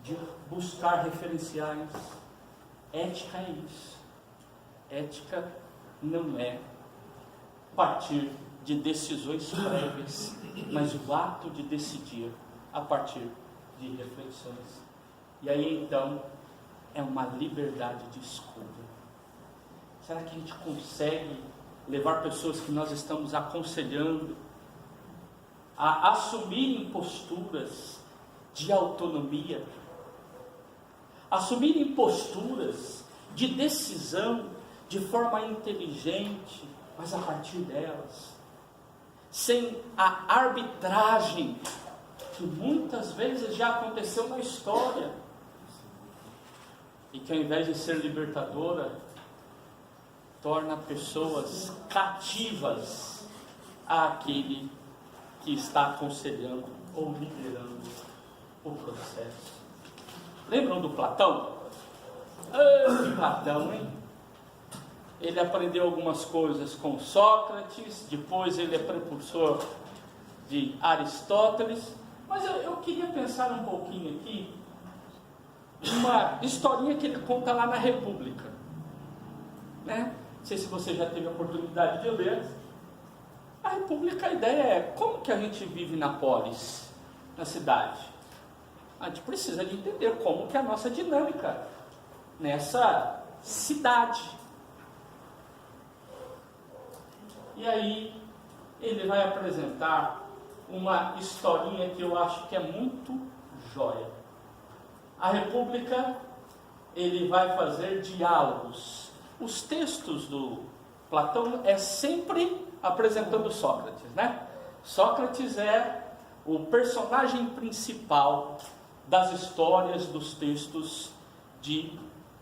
de buscar referenciais. Ética é isso. Ética não é partir de decisões prévias, mas o ato de decidir a partir de reflexões. E aí então é uma liberdade de escolha. Será que a gente consegue levar pessoas que nós estamos aconselhando a assumirem posturas de autonomia, assumirem posturas de decisão de forma inteligente, mas a partir delas, sem a arbitragem que muitas vezes já aconteceu na história e que ao invés de ser libertadora, torna pessoas cativas àquele que está aconselhando ou liderando o processo. Lembram do Platão? Que Platão, hein? Ele aprendeu algumas coisas com Sócrates, depois ele é precursor de Aristóteles, mas eu queria pensar um pouquinho aqui, uma historinha que ele conta lá na República, né? Não sei se você já teve a oportunidade de ler. A República, a ideia é, como que a gente vive na polis, na cidade? A gente precisa de entender como que é a nossa dinâmica nessa cidade. E aí, ele vai apresentar uma historinha que eu acho que é muito jóia. A República, ele vai fazer diálogos. Os textos do Platão é sempre apresentando Sócrates, né? Sócrates é o personagem principal das histórias dos textos de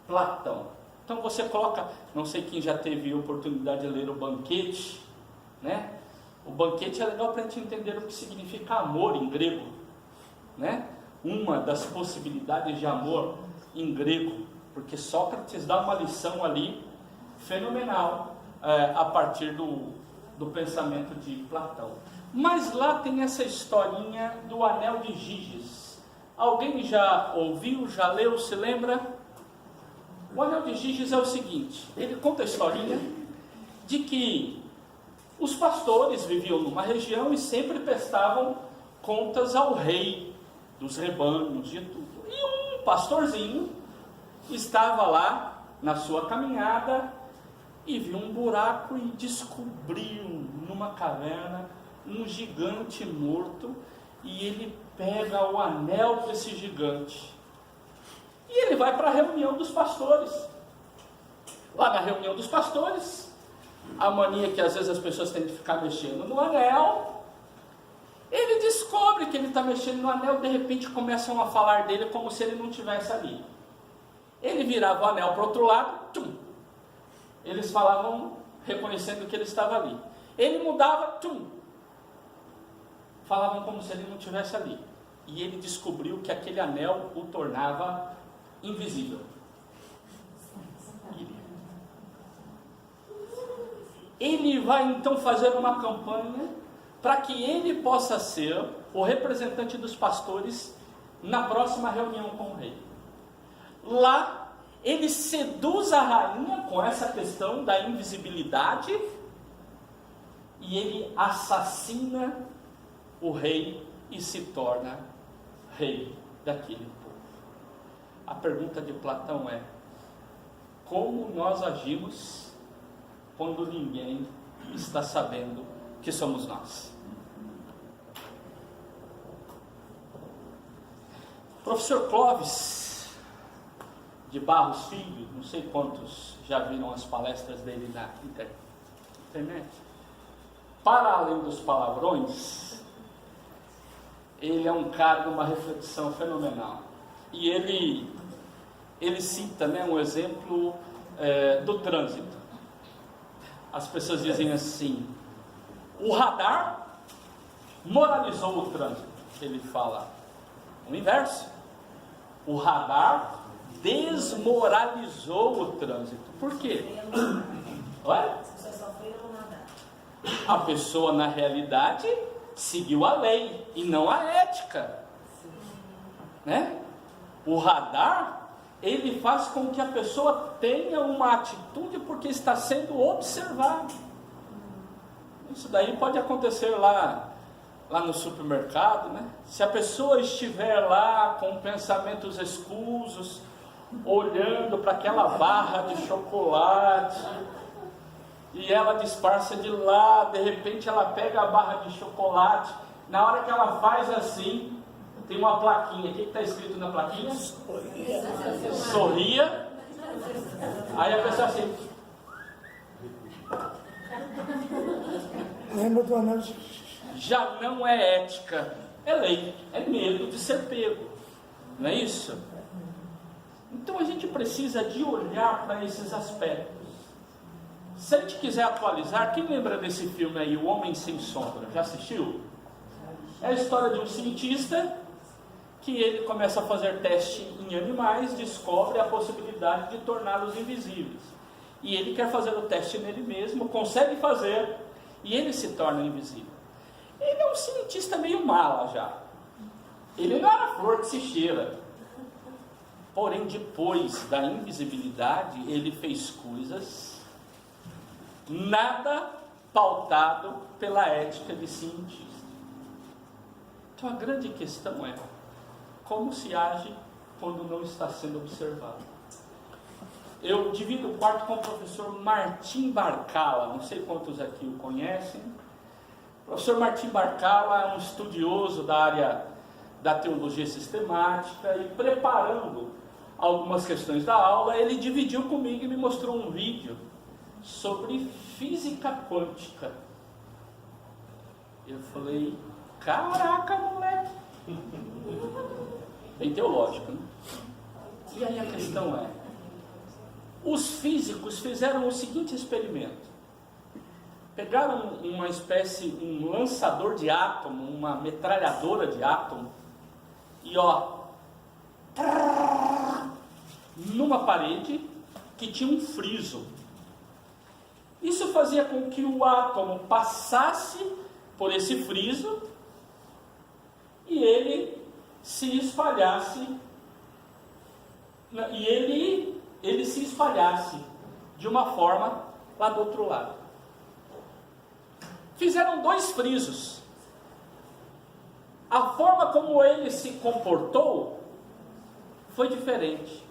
Platão. Então você coloca, não sei quem já teve a oportunidade de ler o Banquete, né? O Banquete é legal para a gente entender o que significa amor em grego, né? Uma das possibilidades de amor em grego, porque Sócrates dá uma lição ali fenomenal a partir do pensamento de Platão. Mas lá tem essa historinha do anel de Giges. Alguém já ouviu, já leu, se lembra? O anel de Giges é o seguinte, ele conta a historinha de que os pastores viviam numa região e sempre prestavam contas ao rei dos rebanhos e tudo. E um pastorzinho estava lá na sua caminhada e viu um buraco e descobriu numa caverna um gigante morto, e ele pega o anel desse gigante e ele vai para a reunião dos pastores. Lá na reunião dos pastores, a mania que às vezes as pessoas têm de ficar mexendo no anel, ele descobre que ele está mexendo no anel, de repente começam a falar dele como se ele não estivesse ali. Ele virava o anel para o outro lado, tchum, eles falavam reconhecendo que ele estava ali. Ele mudava, tchum, falavam como se ele não estivesse ali. E ele descobriu que aquele anel o tornava invisível. Ele vai então fazer uma campanha para que ele possa ser o representante dos pastores na próxima reunião com o rei. Lá, ele seduz a rainha com essa questão da invisibilidade e ele assassina o rei e se torna rei daquele povo. A pergunta de Platão é: como nós agimos quando ninguém está sabendo que somos nós? Professor Clóvis de Barros Filho, não sei quantos já viram as palestras dele na internet. Para além dos palavrões, ele é um cara de uma reflexão fenomenal. E ele cita, um exemplo do trânsito. As pessoas dizem assim: o radar moralizou o trânsito. Ele fala o inverso: o radar desmoralizou o trânsito. Por quê? Olha, a pessoa na realidade seguiu a lei e não a ética, né? O radar, ele faz com que a pessoa tenha uma atitude porque está sendo observado. Isso daí pode acontecer lá no supermercado, né? Se a pessoa estiver lá com pensamentos escusos, olhando para aquela barra de chocolate, e ela disfarça de lá, de repente ela pega a barra de chocolate, na hora que ela faz assim, tem uma plaquinha. O que está escrito na plaquinha? Sorria. Aí a pessoa assim: lembra do anel? Já não é ética, é lei, é medo de ser pego, não é isso? Então a gente precisa de olhar para esses aspectos. Se a gente quiser atualizar, quem lembra desse filme aí, O Homem Sem Sombra? Já assistiu? É a história de um cientista que ele começa a fazer teste em animais, descobre a possibilidade de torná-los invisíveis. E ele quer fazer o teste nele mesmo, consegue fazer, e ele se torna invisível. Ele é um cientista meio mala já. Ele não era flor que se cheira. Porém, depois da invisibilidade, ele fez coisas nada pautado pela ética de cientista. Então a grande questão é: como se age quando não está sendo observado? Eu divido o quarto com o professor Martim Barcala, não sei quantos aqui o conhecem. O professor Martim Barcala é um estudioso da área da teologia sistemática, e preparando algumas questões da aula, ele dividiu comigo e me mostrou um vídeo sobre física quântica. Eu falei: caraca, moleque! Bem teológico, né? E aí a questão é: os físicos fizeram o seguinte experimento. Pegaram uma espécie, um lançador de átomo, uma metralhadora de átomo, e numa parede que tinha um friso. Isso fazia com que o átomo passasse por esse friso e ele se espalhasse, ele se espalhasse de uma forma lá do outro lado. Fizeram 2 frisos. A forma como ele se comportou foi diferente.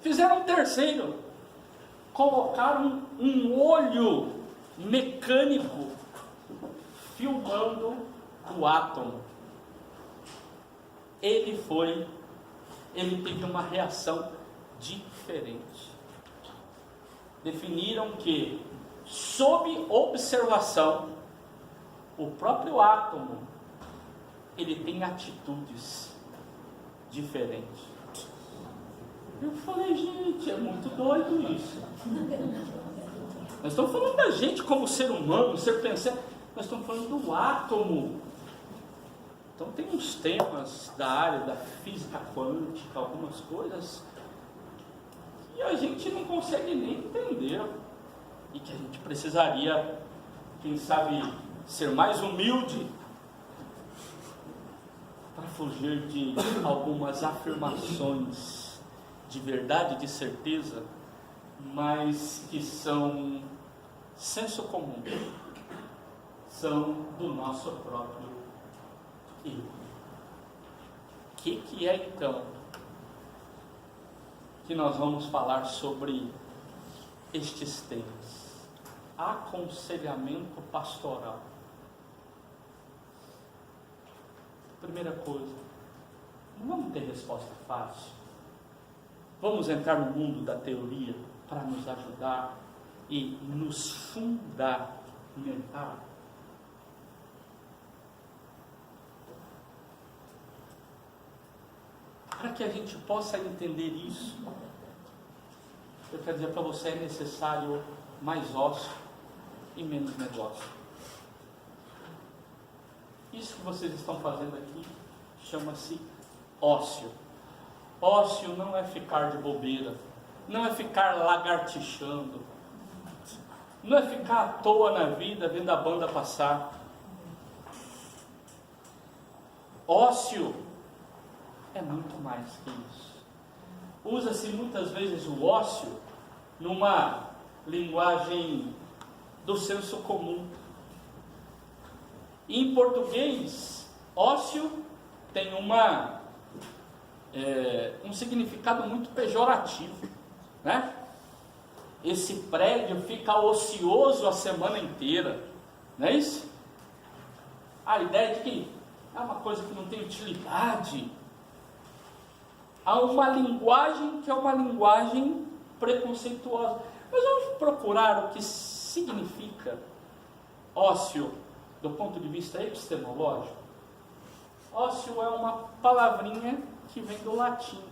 Fizeram um terceiro. Colocaram um olho mecânico filmando o átomo. Ele teve uma reação diferente. Definiram que, sob observação, o próprio átomo, ele tem atitudes diferentes. Eu falei, gente, é muito doido isso. Nós estamos falando da gente como ser humano, ser pensante. Nós estamos falando do átomo. Então tem uns temas da área da física quântica, algumas coisas, que a gente não consegue nem entender. E que a gente precisaria, quem sabe, ser mais humilde para fugir de algumas afirmações de verdade, de certeza, mas que são senso comum, são do nosso próprio erro. O que é então que nós vamos falar sobre estes temas? Aconselhamento pastoral. Primeira coisa, não vamos ter resposta fácil. Vamos entrar no mundo da teoria para nos ajudar e nos fundamentar. Para que a gente possa entender isso, eu quero dizer para você, é necessário mais ócio e menos negócio. Isso que vocês estão fazendo aqui chama-se ócio. Ócio não é ficar de bobeira, não é ficar lagartixando, não é ficar à toa na vida vendo a banda passar. Ócio é muito mais que isso. Usa-se muitas vezes o ócio numa linguagem do senso comum. Em português, ócio tem um significado muito pejorativo, né? Esse prédio fica ocioso a semana inteira, não é isso? A ideia de que é uma coisa que não tem utilidade. Há uma linguagem que é uma linguagem preconceituosa. Mas vamos procurar o que significa ócio do ponto de vista epistemológico. Ócio é uma palavrinha que vem do latim.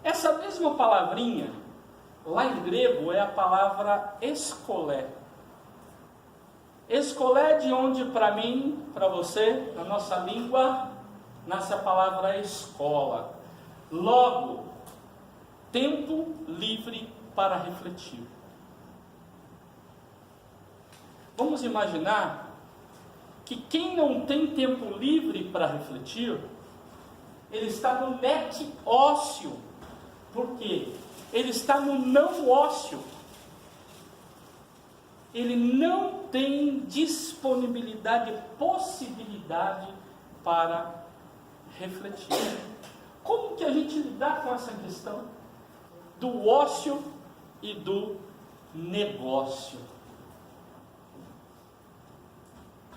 Essa mesma palavrinha, lá em grego, é a palavra escolé. Escolé é de onde, para mim, para você, na nossa língua, nasce a palavra escola. Logo, tempo livre para refletir. Vamos imaginar que quem não tem tempo livre para refletir, ele está no leque ósseo. Por quê? Ele está no não ósseo. Ele não tem disponibilidade, possibilidade para refletir. Como que a gente lidar com essa questão do ócio e do negócio?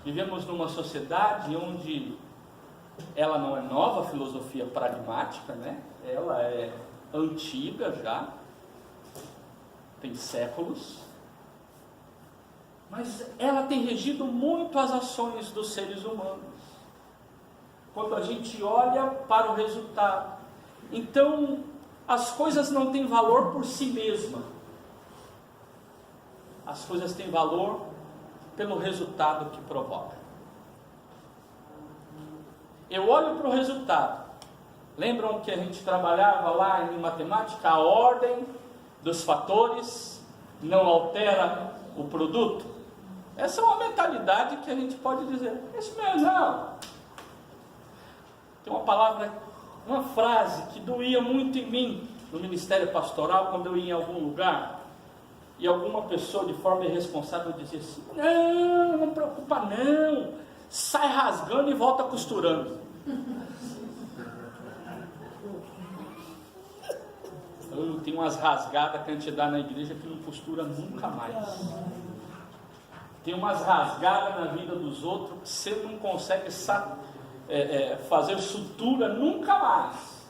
Vivemos numa sociedade onde ela não é nova, a filosofia pragmática, né? Ela é antiga já, tem séculos, mas ela tem regido muito as ações dos seres humanos. Quando a gente olha para o resultado, então as coisas não têm valor por si mesma, as coisas têm valor pelo resultado que provoca. Eu olho para o resultado Lembram que a gente trabalhava lá em matemática? A ordem dos fatores não altera o produto? Essa é uma mentalidade que a gente pode dizer, isso mesmo, não. Tem uma palavra, uma frase que doía muito em mim no ministério pastoral, quando eu ia em algum lugar, e alguma pessoa de forma irresponsável dizia assim, não preocupa não, sai rasgando e volta costurando. Tem umas rasgadas que a gente dá na igreja que não costura nunca mais. Tem umas rasgadas na vida dos outros que você não consegue fazer sutura nunca mais.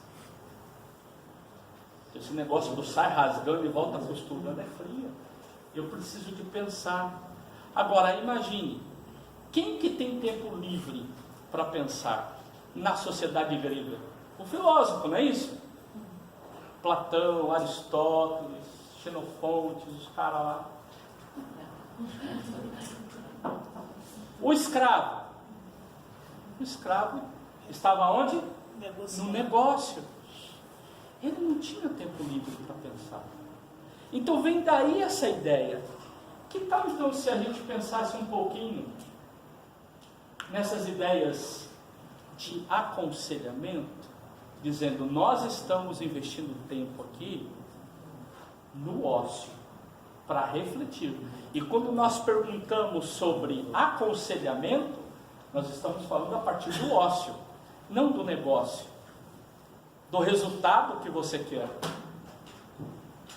Esse negócio do sai rasgando e volta costurando é fria. Eu preciso de pensar. Agora imagine, quem que tem tempo livre para pensar na sociedade grega? O filósofo, não é isso? Platão, Aristóteles, Xenofonte, os caras lá. O escravo estava onde? No negócio. Ele não tinha tempo livre para pensar. Então vem daí essa ideia. Que tal então se a gente pensasse um pouquinho nessas ideias de aconselhamento, dizendo, nós estamos investindo tempo aqui no ócio, para refletir. E quando nós perguntamos sobre aconselhamento, nós estamos falando a partir do ócio, não do negócio, do resultado que você quer.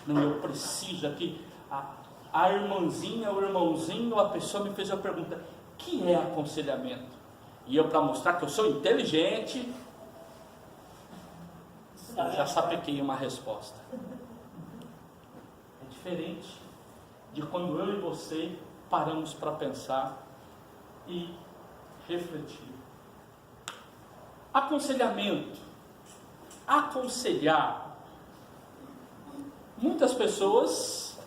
Não, eu preciso aqui. A irmãzinha, o irmãozinho, a pessoa me fez a pergunta, o que é aconselhamento? E eu, para mostrar que eu sou inteligente, eu já sapequei uma resposta. É diferente de quando eu e você paramos para pensar e refletir. Aconselhamento. Aconselhar. Muitas pessoas,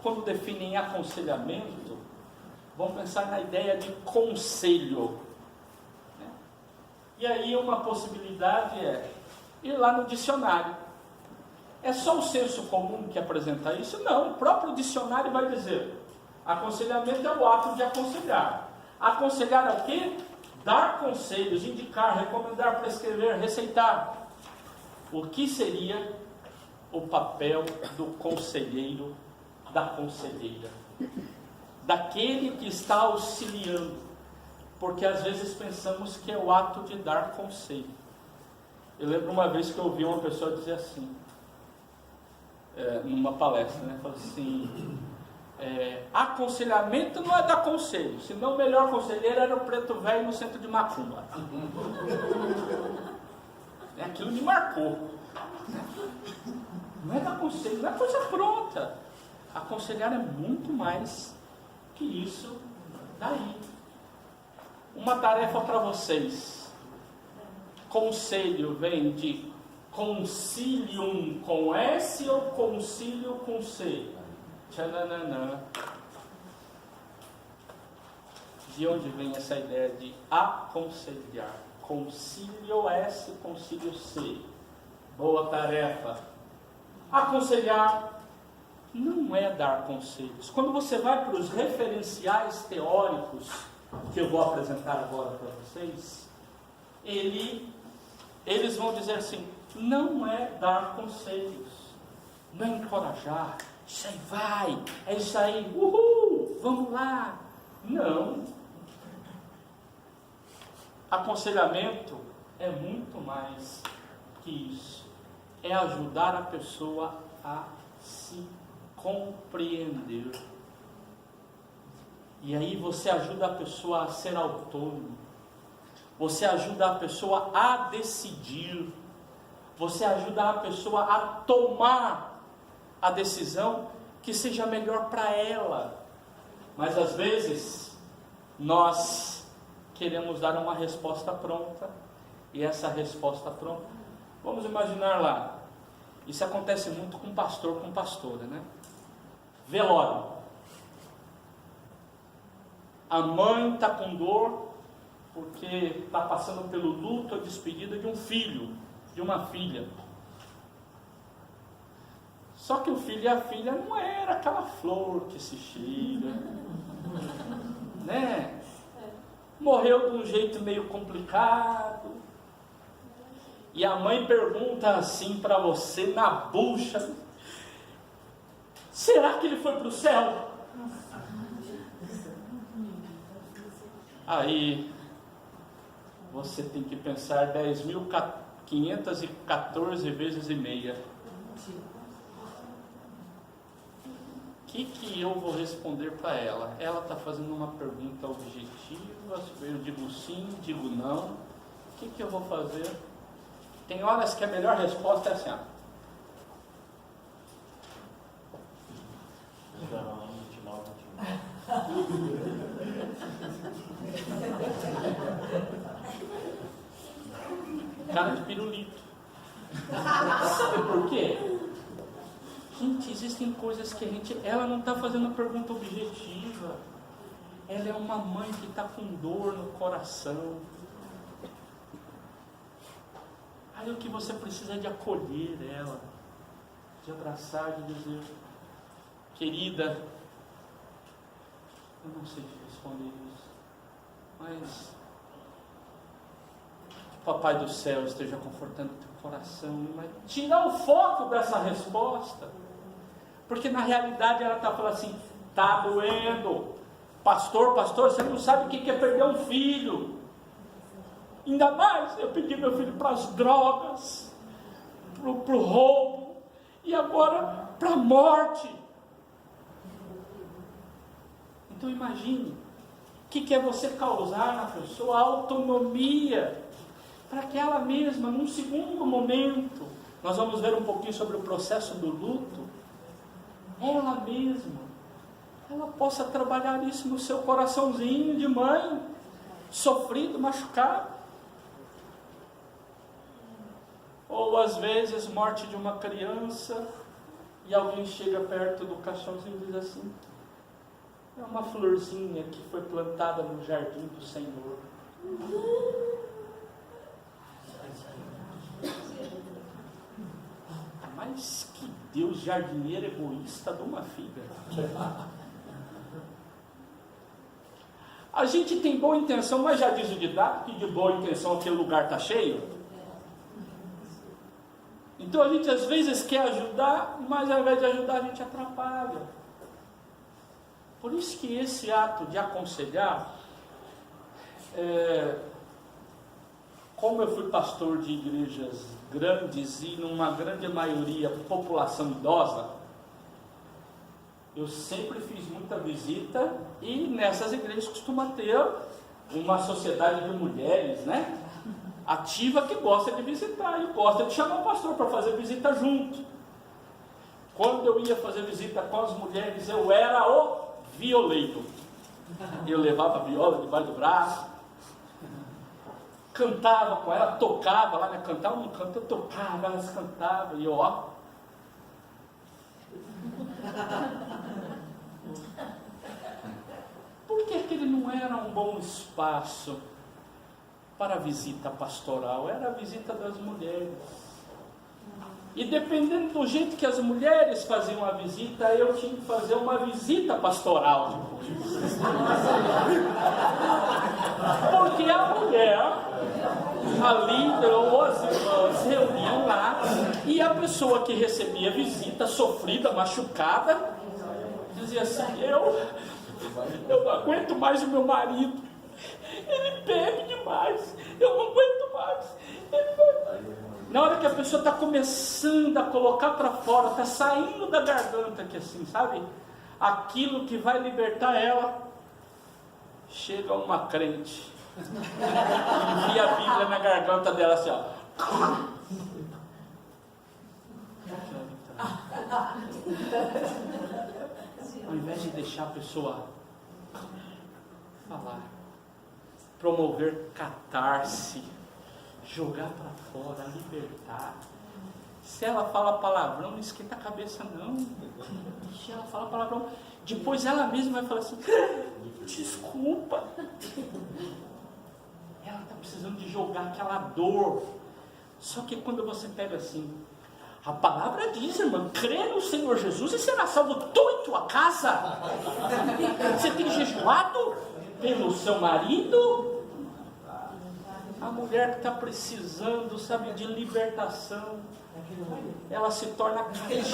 quando definem aconselhamento, vão pensar na ideia de conselho. E aí uma possibilidade é ir lá no dicionário. É só o senso comum que apresenta isso? Não, o próprio dicionário vai dizer, aconselhamento é o ato de aconselhar. Aconselhar é o quê? Dar conselhos, indicar, recomendar, prescrever, receitar. O que seria o papel do conselheiro, da conselheira? Daquele que está auxiliando. Porque às vezes pensamos que é o ato de dar conselho. Eu lembro uma vez que eu ouvi uma pessoa dizer assim, numa palestra, né? Falou assim, aconselhamento não é dar conselho, senão o melhor conselheiro era o preto velho no centro de Macumba. Aquilo me marcou. Não é dar conselho, não é coisa pronta. Aconselhar é muito mais que isso daí. Uma tarefa para vocês. Conselho vem de concilium com S ou concílio com C? Tchananã. De onde vem essa ideia de aconselhar? Concílio S, concílio C. Boa tarefa. Aconselhar não é dar conselhos. Quando você vai para os referenciais teóricos, que eu vou apresentar agora para vocês, eles vão dizer assim, não é dar conselhos, não é encorajar, isso aí vai, é isso aí, uhul, vamos lá. Não. Aconselhamento é muito mais que isso. É ajudar a pessoa a se compreender. E aí você ajuda a pessoa a ser autônoma. Você ajuda a pessoa a decidir. Você ajuda a pessoa a tomar a decisão que seja melhor para ela. Mas às vezes nós queremos dar uma resposta pronta. E essa resposta pronta, vamos imaginar lá, isso acontece muito com pastor, com pastora, né? Velório. A mãe está com dor porque está passando pelo luto, a despedida de um filho. de uma filha. Só que o filho e a filha não era aquela flor que se cheira, né? Morreu de um jeito meio complicado. E a mãe pergunta assim para você na bucha: será que ele foi para o céu? Aí você tem que pensar 10.514 vezes e meia. O que eu vou responder para ela? Ela está fazendo uma pergunta objetiva, eu digo sim, digo não. O que eu vou fazer? Tem horas que a melhor resposta é assim, ó. Cara de pirulito. Sabe por quê? Gente, existem coisas que ela não está fazendo pergunta objetiva. Ela é uma mãe que está com dor no coração. Aí o que você precisa é de acolher ela, de abraçar, de dizer: querida, eu não sei te responder isso, mas que o Papai do Céu esteja confortando o teu coração. Mas tirar o foco dessa resposta, porque na realidade ela está falando assim: está doendo, pastor, você não sabe o que é perder um filho. Ainda mais eu pedi meu filho para as drogas, para o roubo, e agora para a morte. Então imagine, o que é você causar na pessoa? A autonomia, para que ela mesma, num segundo momento, nós vamos ver um pouquinho sobre o processo do luto, ela mesma, ela possa trabalhar isso no seu coraçãozinho de mãe, sofrido, machucado. Ou às vezes morte de uma criança, e alguém chega perto do caixãozinho e diz assim: é uma florzinha que foi plantada no jardim do Senhor. Mas que Deus jardineiro egoísta de uma filha. A gente tem boa intenção, mas já diz o ditado que de boa intenção aquele lugar está cheio. Então a gente às vezes quer ajudar, mas ao invés de ajudar a gente atrapalha. Por isso que esse ato de aconselhar, como eu fui pastor de igrejas grandes e numa grande maioria população idosa, eu sempre fiz muita visita, e nessas igrejas costuma ter uma sociedade de mulheres, né? Ativa, que gosta de visitar e gosta de chamar o pastor para fazer visita junto. Quando eu ia fazer visita com as mulheres, eu era o violeiro. Eu levava a viola debaixo do braço, cantava com ela, tocava lá, né? Cantava um canto, eu tocava, elas cantavam, e eu, ó. Por que aquele não era um bom espaço para a visita pastoral? Era a visita das mulheres. E dependendo do jeito que as mulheres faziam a visita, eu tinha que fazer uma visita pastoral depois. Porque a mulher, a líder ou as irmãs se reuniam lá, e a pessoa que recebia visita, sofrida, machucada, dizia assim: eu não aguento mais o meu marido, ele bebe demais, eu não aguento mais, ele vai... Na hora que a pessoa está começando a colocar para fora, está saindo da garganta aqui assim, sabe? Aquilo que vai libertar ela, chega uma crente, enfia a Bíblia na garganta dela assim, ó. Ao invés de deixar a pessoa falar, promover catarse, jogar para fora, libertar. Se ela fala palavrão, não esquenta a cabeça não. Se ela fala palavrão, depois ela mesma vai falar assim: desculpa. Ela está precisando de jogar aquela dor Só que quando você pega assim, a palavra diz, irmã, crê no Senhor Jesus e será salvo tu e tua casa. Você tem jejuado pelo seu marido? A mulher que está precisando, sabe, de libertação, ela se torna crente.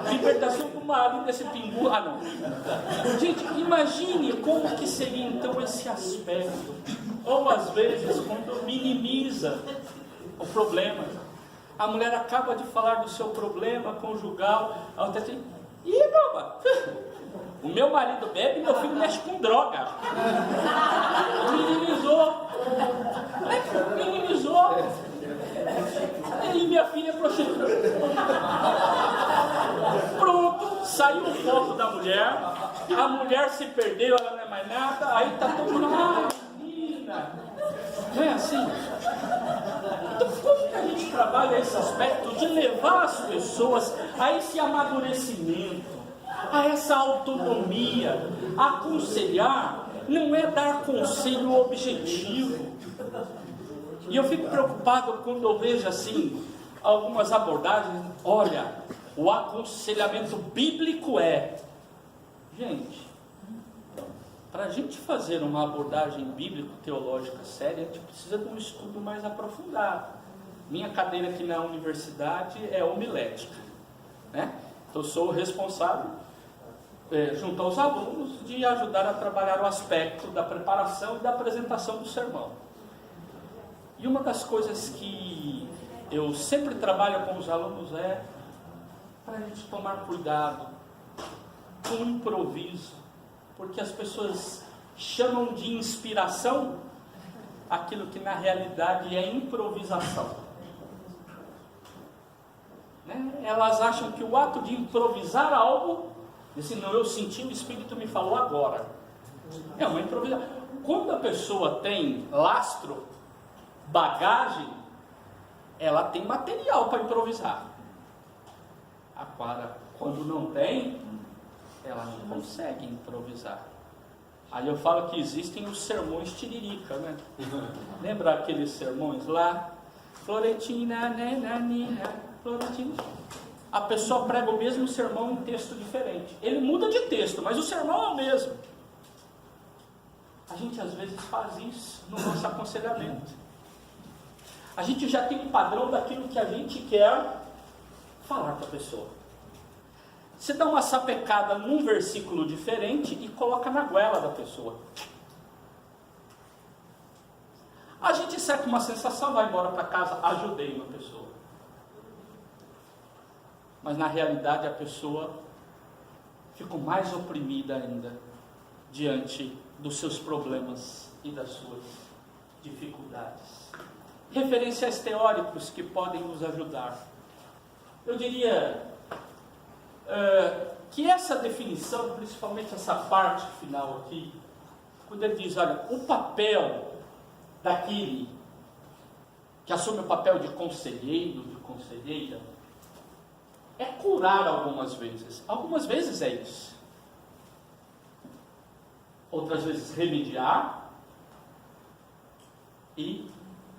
Libertação do marido desse pingu. Ah, não. Gente, imagine como que seria então esse aspecto. Ou às vezes, quando minimiza o problema. A mulher acaba de falar do seu problema conjugal. Ela até diz, ih, boba, o meu marido bebe e meu filho mexe com droga. Minimizou. Minimizou. E minha filha é prostituta. Pronto, saiu o foco da mulher. A mulher se perdeu, ela não é mais nada. Aí tá todo mundo, menina. Não é assim? Então como que a gente trabalha esse aspecto de levar as pessoas a esse amadurecimento, a essa autonomia? Aconselhar não é dar conselho objetivo. E eu fico preocupado quando eu vejo assim algumas abordagens. Olha, o aconselhamento bíblico é, gente, para a gente fazer uma abordagem bíblico-teológica séria, a gente precisa de um estudo mais aprofundado. Minha cadeira aqui na universidade é homilética, né? Então eu sou responsável, junto aos alunos, de ajudar a trabalhar o aspecto da preparação e da apresentação do sermão. E uma das coisas que eu sempre trabalho com os alunos é para a gente tomar cuidado com o improviso, porque as pessoas chamam de inspiração aquilo que na realidade é improvisação. Né? Elas acham que o ato de improvisar algo, assim, não, eu senti, o Espírito me falou agora. É uma improvisação. Quando a pessoa tem lastro, bagagem, ela tem material para improvisar. Agora, quando não tem, ela não consegue improvisar. Aí eu falo que existem os sermões tiririca, né? Lembra aqueles sermões lá? Florentina, nananina, Florentina. A pessoa prega o mesmo sermão em texto diferente. Ele muda de texto, mas o sermão é o mesmo. A gente às vezes faz isso no nosso aconselhamento. A gente já tem um padrão daquilo que a gente quer falar para a pessoa. Você dá uma sapecada num versículo diferente e coloca na goela da pessoa. A gente sai com uma sensação, vai embora para casa, ajudei uma pessoa. Mas na realidade a pessoa ficou mais oprimida ainda diante dos seus problemas e das suas dificuldades. Referenciais teóricos que podem nos ajudar. Eu diria que essa definição, principalmente essa parte final aqui, quando ele diz, olha, o papel daquele que assume o papel de conselheiro, de conselheira, é curar algumas vezes. Algumas vezes é isso. Outras vezes remediar e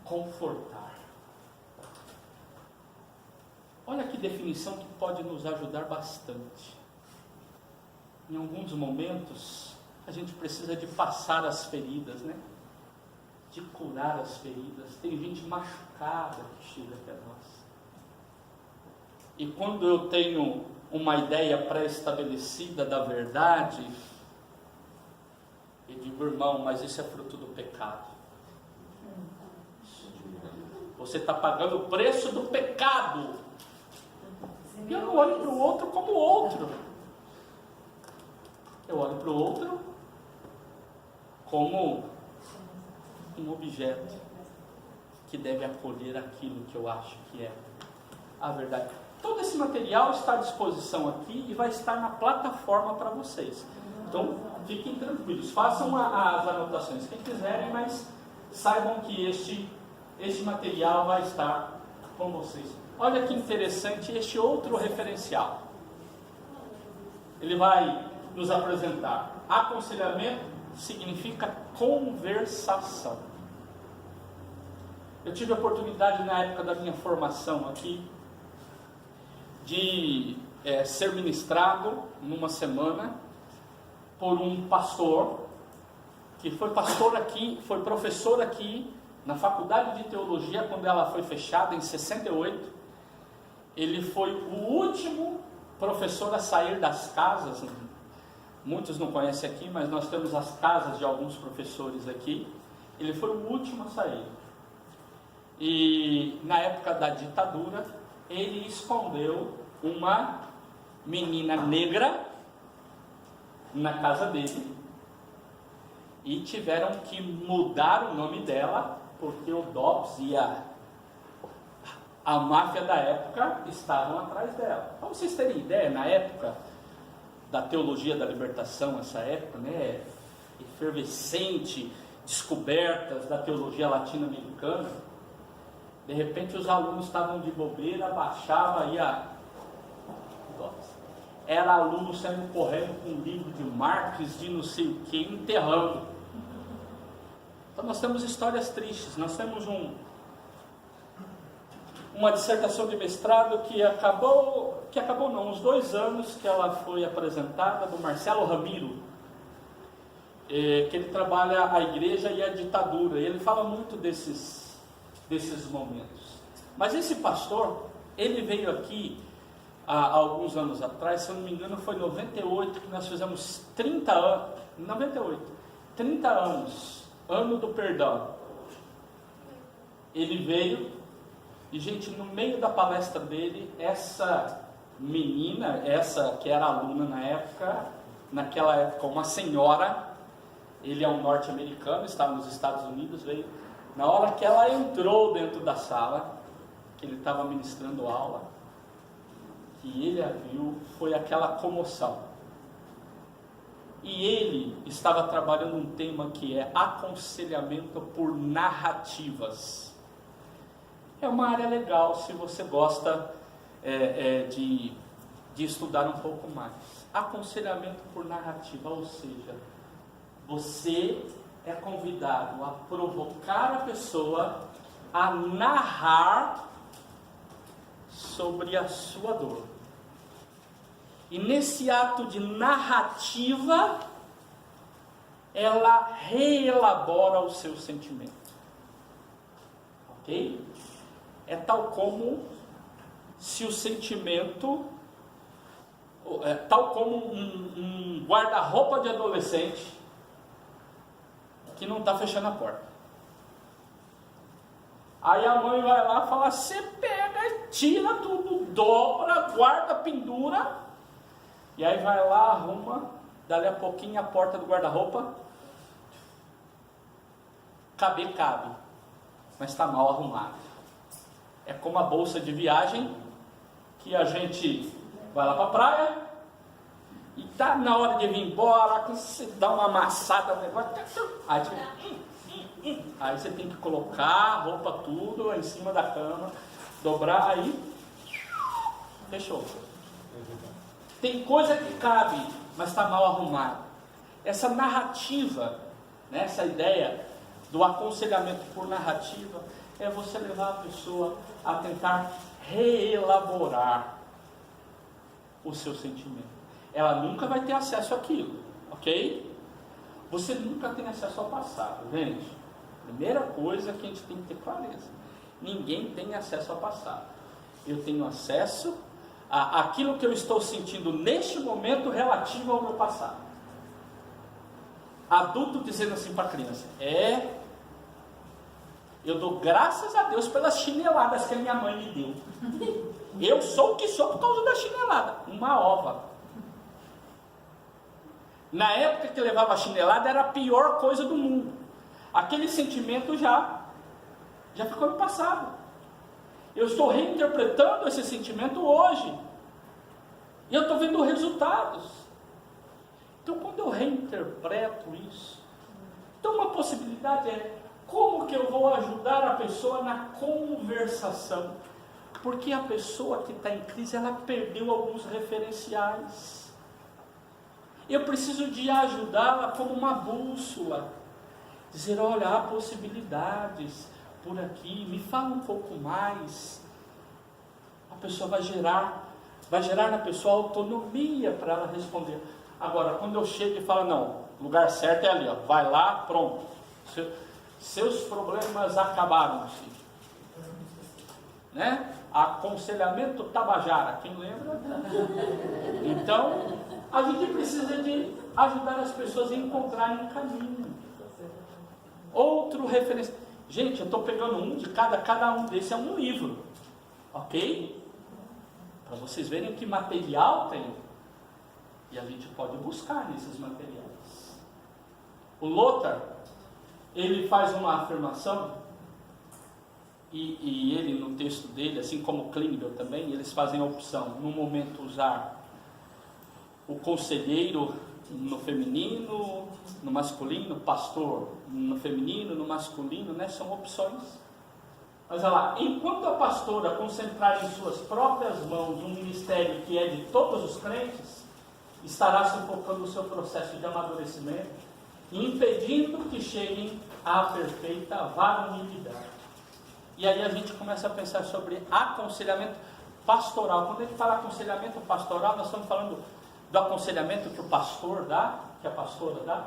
confortar. Olha que definição que pode nos ajudar bastante. Em alguns momentos, a gente precisa de passar as feridas, né? De curar as feridas. Tem gente machucada que chega até nós. E quando eu tenho uma ideia pré-estabelecida da verdade, eu digo, irmão, mas isso é fruto do pecado. Você está pagando o preço do pecado. E eu não olho para o outro como outro. Eu olho para o outro como um objeto que deve acolher aquilo que eu acho que é a verdade. Todo esse material está à disposição aqui e vai estar na plataforma para vocês. Então, fiquem tranquilos, façam as anotações quem quiserem, mas saibam que este material vai estar com vocês. Olha que interessante este outro referencial. Ele vai nos apresentar. Aconselhamento significa conversação. Eu tive a oportunidade na época da minha formação aqui de ser ministrado numa semana por um pastor que foi pastor aqui, foi professor aqui na faculdade de teologia quando ela foi fechada em 68. Ele foi o último professor a sair das casas. Muitos não conhecem aqui, mas nós temos as casas de alguns professores aqui. Ele foi o último a sair. E na época da ditadura, ele escondeu uma menina negra na casa dele. E tiveram que mudar o nome dela, porque o DOPS e a máfia da época estavam atrás dela. Para vocês terem ideia, na época da teologia da libertação, essa época, né, efervescente, descobertas da teologia latino-americana, de repente os alunos estavam de bobeira, baixava aí era aluno saindo correndo com um livro de Marx, de não sei o que, enterrando. Então nós temos histórias tristes. Nós temos uma dissertação de mestrado que acabou não, uns 2 anos que ela foi apresentada, do Marcelo Ramiro, que ele trabalha a igreja e a ditadura, e ele fala muito desses momentos. Mas esse pastor, ele veio aqui há alguns anos atrás, se eu não me engano foi em 98, que nós fizemos 30 anos, 98, 30 anos, ano do perdão. Ele veio, e gente, no meio da palestra dele, essa menina, essa que era aluna naquela época, uma senhora, ele é um norte-americano, estava nos Estados Unidos, veio, na hora que ela entrou dentro da sala, que ele estava ministrando aula, que ele a viu, foi aquela comoção. E ele estava trabalhando um tema que é aconselhamento por narrativas. É uma área legal se você gosta de estudar um pouco mais. Aconselhamento por narrativa, ou seja, você é convidado a provocar a pessoa a narrar sobre a sua dor. E nesse ato de narrativa, ela reelabora o seu sentimento. Ok? É tal como se o sentimento, tal como um guarda-roupa de adolescente que não está fechando a porta. Aí a mãe vai lá e fala, você pega, tira tudo, dobra, guarda, pendura. E aí vai lá, arruma, dali a pouquinho a porta do guarda-roupa, cabe, mas está mal arrumado. É como a bolsa de viagem, que a gente vai lá para a praia, e tá na hora de vir embora, você dá uma amassada no negócio, aí você tem que colocar a roupa tudo em cima da cama, dobrar, aí fechou. Tem coisa que cabe, mas está mal arrumado. Essa narrativa, né, essa ideia do aconselhamento por narrativa, é você levar a pessoa a tentar reelaborar o seu sentimento. Ela nunca vai ter acesso àquilo, ok? Você nunca tem acesso ao passado, gente. Primeira coisa que a gente tem que ter clareza: ninguém tem acesso ao passado. Eu tenho acesso àquilo que eu estou sentindo neste momento relativo ao meu passado. Adulto dizendo assim para a criança: eu dou graças a Deus pelas chineladas que a minha mãe me deu. Eu sou o que sou por causa da chinelada. Uma ova. Na época que levava a chinelada era a pior coisa do mundo. Aquele sentimento já ficou no passado. Eu estou reinterpretando esse sentimento hoje. E eu estou vendo resultados. Então quando eu reinterpreto isso, então uma possibilidade é: como que eu vou ajudar a pessoa na conversação? Porque a pessoa que está em crise, ela perdeu alguns referenciais. Eu preciso de ajudá-la como uma bússola. Dizer: olha, há possibilidades. por aqui, me fala um pouco mais. A pessoa vai gerar na pessoa autonomia para ela responder. Agora, quando eu chego e falo, não, o lugar certo é ali, ó, vai lá, pronto. Seus problemas acabaram, filho. Né? Aconselhamento Tabajara, quem lembra? Então, a gente precisa de ajudar as pessoas a encontrarem um caminho. Outro referência. Gente, eu estou pegando um de cada um desse é um livro. Ok? Para vocês verem que material tem. E a gente pode buscar nesses materiais. O Lothar, ele faz uma afirmação, e ele no texto dele, assim como o Klingel também, eles fazem a opção, no momento usar o conselheiro no feminino, no masculino, pastor no feminino, no masculino, né? São opções. Mas olha lá, enquanto a pastora concentrar em suas próprias mãos um ministério que é de todos os crentes, estará sufocando o seu processo de amadurecimento, impedindo que cheguem à perfeita varonilidade. E aí a gente começa a pensar sobre aconselhamento pastoral. Quando a gente fala aconselhamento pastoral, nós estamos falando do aconselhamento que o pastor dá, que a pastora dá.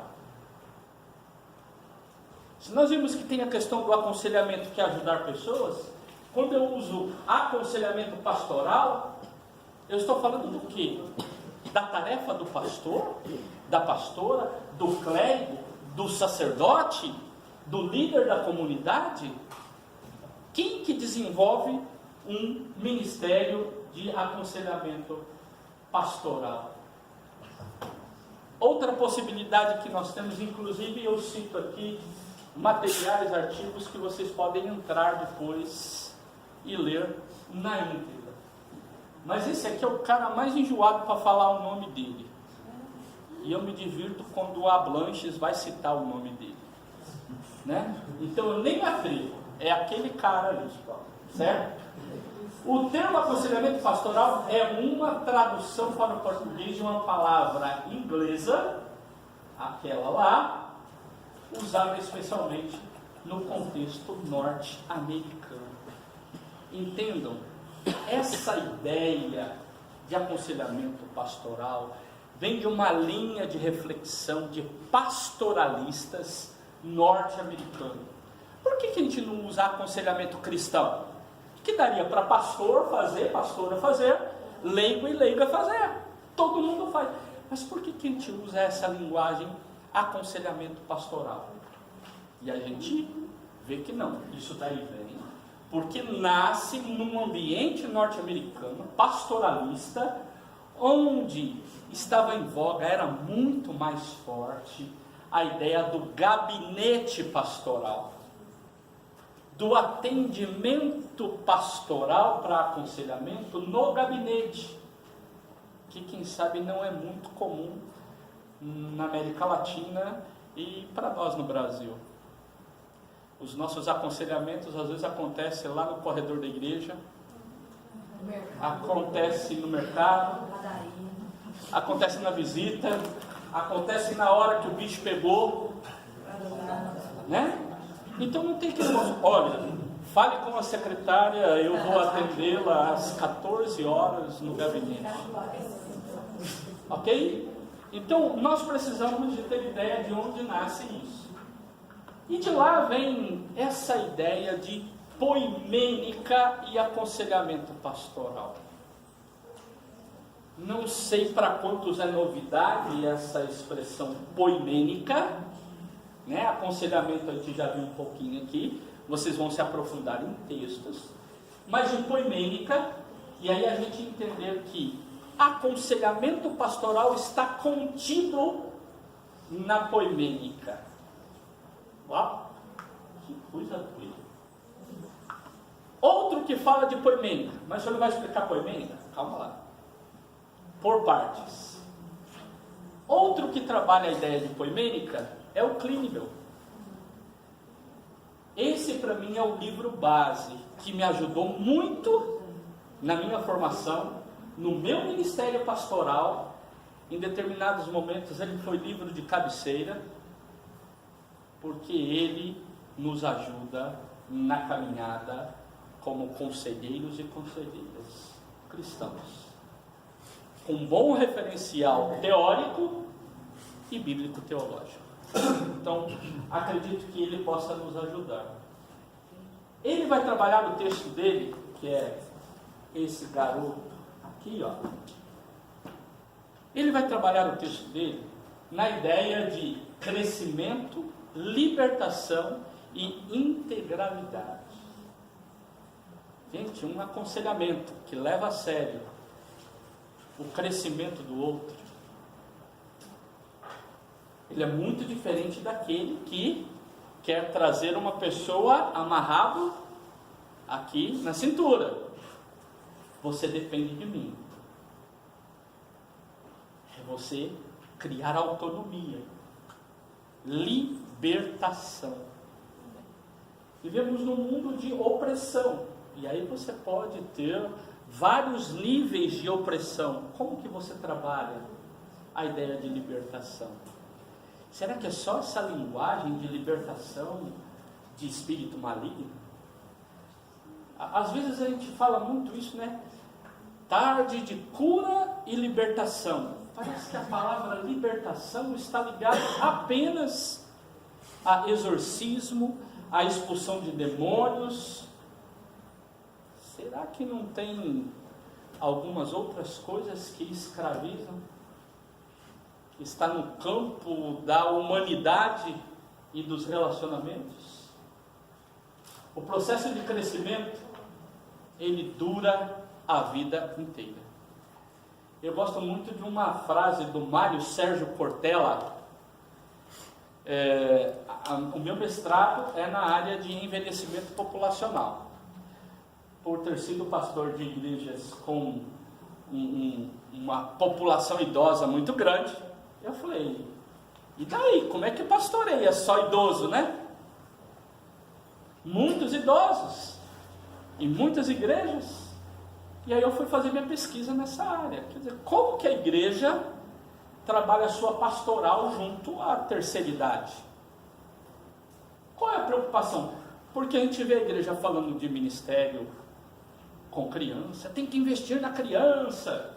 Se nós vimos que tem a questão do aconselhamento que é ajudar pessoas, quando eu uso aconselhamento pastoral, eu estou falando do quê? Da tarefa do pastor, da pastora, do clérigo, do sacerdote, do líder da comunidade. Quem que desenvolve um ministério de aconselhamento pastoral? Outra possibilidade que nós temos, inclusive eu cito aqui materiais, artigos que vocês podem entrar depois e ler na íntegra. Mas esse aqui é o cara mais enjoado para falar o nome dele. E eu me divirto quando o Ablanches vai citar o nome dele. Né? Então eu nem me atrevo. É aquele cara ali, certo? O termo aconselhamento pastoral é uma tradução para o português de uma palavra inglesa, aquela lá, usada especialmente no contexto norte-americano. Entendam, essa ideia de aconselhamento pastoral vem de uma linha de reflexão de pastoralistas norte-americanos. Por que a gente não usa aconselhamento cristão? Que daria para pastor fazer, pastora fazer, leigo e leiga fazer. Todo mundo faz. Mas por que a gente usa essa linguagem aconselhamento pastoral? E a gente vê que não. Isso daí vem porque nasce num ambiente norte-americano, pastoralista, onde estava em voga, era muito mais forte, a ideia do gabinete pastoral, do atendimento pastoral para aconselhamento no gabinete, que quem sabe não é muito comum na América Latina e para nós no Brasil. Os nossos aconselhamentos às vezes acontecem lá no corredor da igreja, acontece no mercado, acontece na visita, acontece na hora que o bicho pegou, né? Então não tem que olha, fale com a secretária, eu vou atendê-la às 14 horas no gabinete. Ok? Então nós precisamos de ter ideia de onde nasce isso. E de lá vem essa ideia de poimênica e aconselhamento pastoral. Não sei para quantos é novidade essa expressão poimênica, né? Aconselhamento a gente já viu um pouquinho aqui, vocês vão se aprofundar em textos, mas de poimênica, e aí a gente entender que aconselhamento pastoral está contido na poimênica. Uau, que coisa doida. Outro que fala de poimênica, mas o senhor não vai explicar poimênica? Calma lá. Por partes. Outro que trabalha a ideia de poimênica é o Klingel. Esse para mim é o livro base que me ajudou muito na minha formação, no meu ministério pastoral. Em determinados momentos ele foi livro de cabeceira, porque ele nos ajuda na caminhada como conselheiros e conselheiras cristãos, com um bom referencial teórico e bíblico-teológico. Então, acredito que ele possa nos ajudar. Ele vai trabalhar no texto dele, que é esse garoto aqui, ó. Ele vai trabalhar no texto dele na ideia de crescimento, libertação e integralidade. Gente, um aconselhamento que leva a sério o crescimento do outro, ele é muito diferente daquele que quer trazer uma pessoa amarrado aqui na cintura. Você depende de mim. É você criar autonomia, libertação. Vivemos num mundo de opressão, e aí você pode ter vários níveis de opressão. Como que você trabalha a ideia de libertação? Será que é só essa linguagem de libertação de espírito maligno? Às vezes a gente fala muito isso, né? Tarde de cura e libertação. Parece que a palavra libertação está ligada apenas a exorcismo, a expulsão de demônios. Será que não tem algumas outras coisas que escravizam? Está no campo da humanidade e dos relacionamentos? O processo de crescimento, ele dura a vida inteira. Eu gosto muito de uma frase do Mário Sérgio Cortella. O meu mestrado é na área de envelhecimento populacional. Por ter sido pastor de igrejas com uma população idosa muito grande, eu falei, e daí? Como é que pastoreia só idoso, né? Muitos idosos, em muitas igrejas. E aí eu fui fazer minha pesquisa nessa área. Quer dizer, como que a igreja trabalha a sua pastoral junto à terceira idade? Qual é a preocupação? Porque a gente vê a igreja falando de ministério com criança, tem que investir na criança.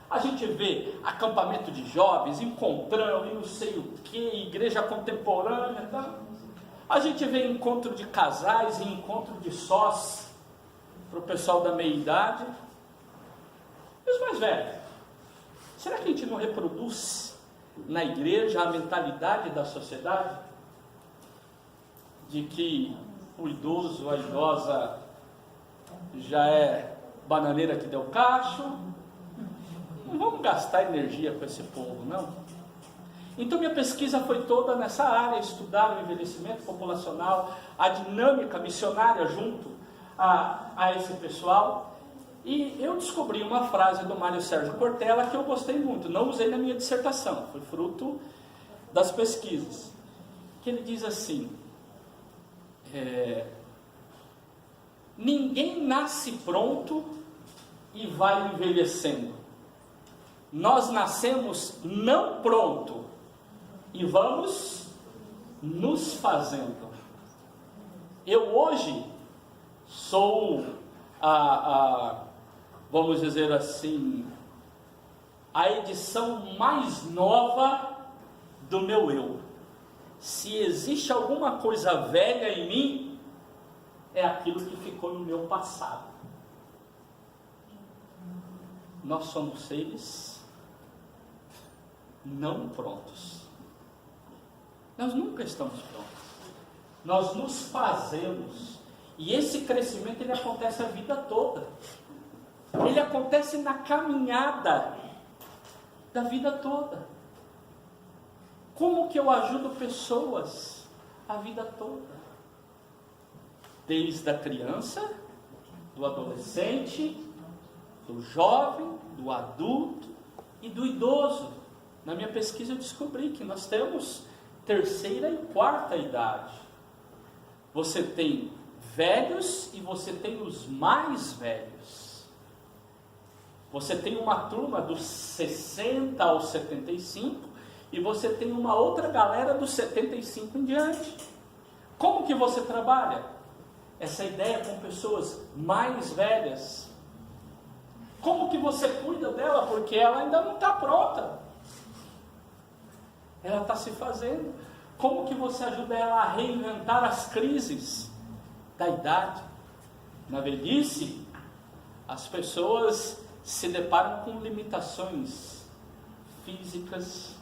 A gente vê acampamento de jovens, encontrão e não sei o que, igreja contemporânea, tá? A gente vê encontro de casais e encontro de sós para o pessoal da meia-idade. E os mais velhos? Será que a gente não reproduz na igreja a mentalidade da sociedade? De que o idoso, a idosa já é bananeira que deu cacho? Não vamos gastar energia com esse povo, não. Então minha pesquisa foi toda nessa área, estudar o envelhecimento populacional, a dinâmica missionária junto a esse pessoal. E eu descobri uma frase do Mário Sérgio Cortella que eu gostei muito, não usei na minha dissertação, foi fruto das pesquisas. Que ele diz assim, ninguém nasce pronto e vai envelhecendo. Nós nascemos não pronto e vamos nos fazendo. Eu hoje sou vamos dizer assim, a edição mais nova do meu eu. Se existe alguma coisa velha em mim, é aquilo que ficou no meu passado. Nós somos seres não prontos. Nós nunca estamos prontos. Nós nos fazemos. E esse crescimento, ele acontece a vida toda. Ele acontece na caminhada da vida toda. Como que eu ajudo pessoas a vida toda? Desde a criança, do adolescente, do jovem, do adulto e do idoso. Na minha pesquisa eu descobri que nós temos terceira e quarta idade. Você tem velhos e você tem os mais velhos. Você tem uma turma dos 60 aos 75 e você tem uma outra galera dos 75 em diante. Como que você trabalha essa ideia com pessoas mais velhas? Como que você cuida dela? Porque ela ainda não está pronta. Ela está se fazendo. Como que você ajuda ela a reinventar as crises da idade? Na velhice, as pessoas se deparam com limitações físicas,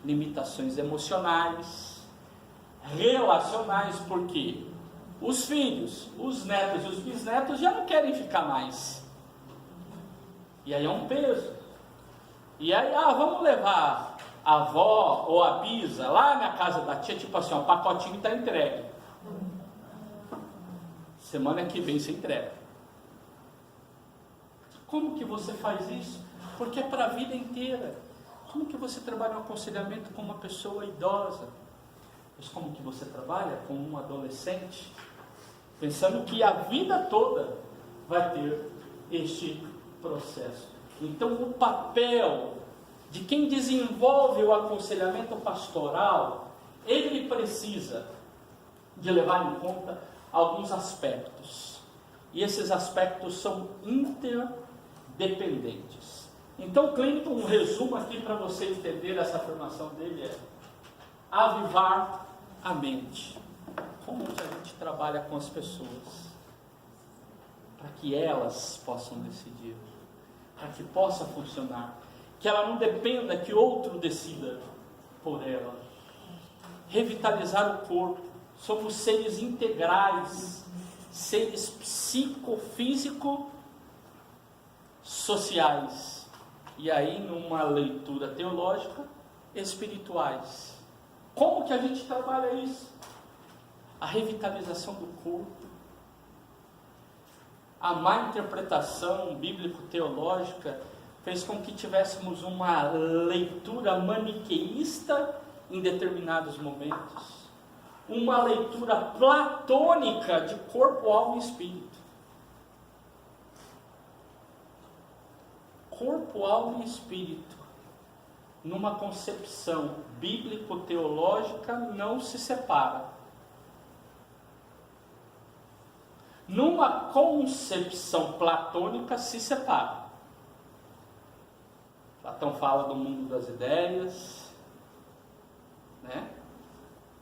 limitações emocionais, relacionais, porque os filhos, os netos e os bisnetos já não querem ficar mais. E aí é um peso. E aí, vamos levar a avó ou a bisa lá na casa da tia, tipo assim, o pacotinho está entregue. Semana que vem você entrega. Como que você faz isso? Porque é para a vida inteira. Como que você trabalha um aconselhamento com uma pessoa idosa? Mas como que você trabalha com um adolescente? Pensando que a vida toda vai ter este processo. Então o papel de quem desenvolve o aconselhamento pastoral, ele precisa de levar em conta alguns aspectos. E esses aspectos são interdependentes. Então, Clinton, um resumo aqui para você entender essa formação dele é avivar a mente. Como que a gente trabalha com as pessoas? Para que elas possam decidir, para que possa funcionar, que ela não dependa que outro decida por ela. Revitalizar o corpo. Somos seres integrais, seres psicofísico-sociais. E aí, numa leitura teológica, espirituais. Como que a gente trabalha isso? A revitalização do corpo. A má interpretação bíblico-teológica fez com que tivéssemos uma leitura maniqueísta em determinados momentos. Uma leitura platônica de corpo, alma e espírito. Corpo, alma e espírito, numa concepção bíblico-teológica, não se separa. Numa concepção platônica, se separa. Platão fala do mundo das ideias, né?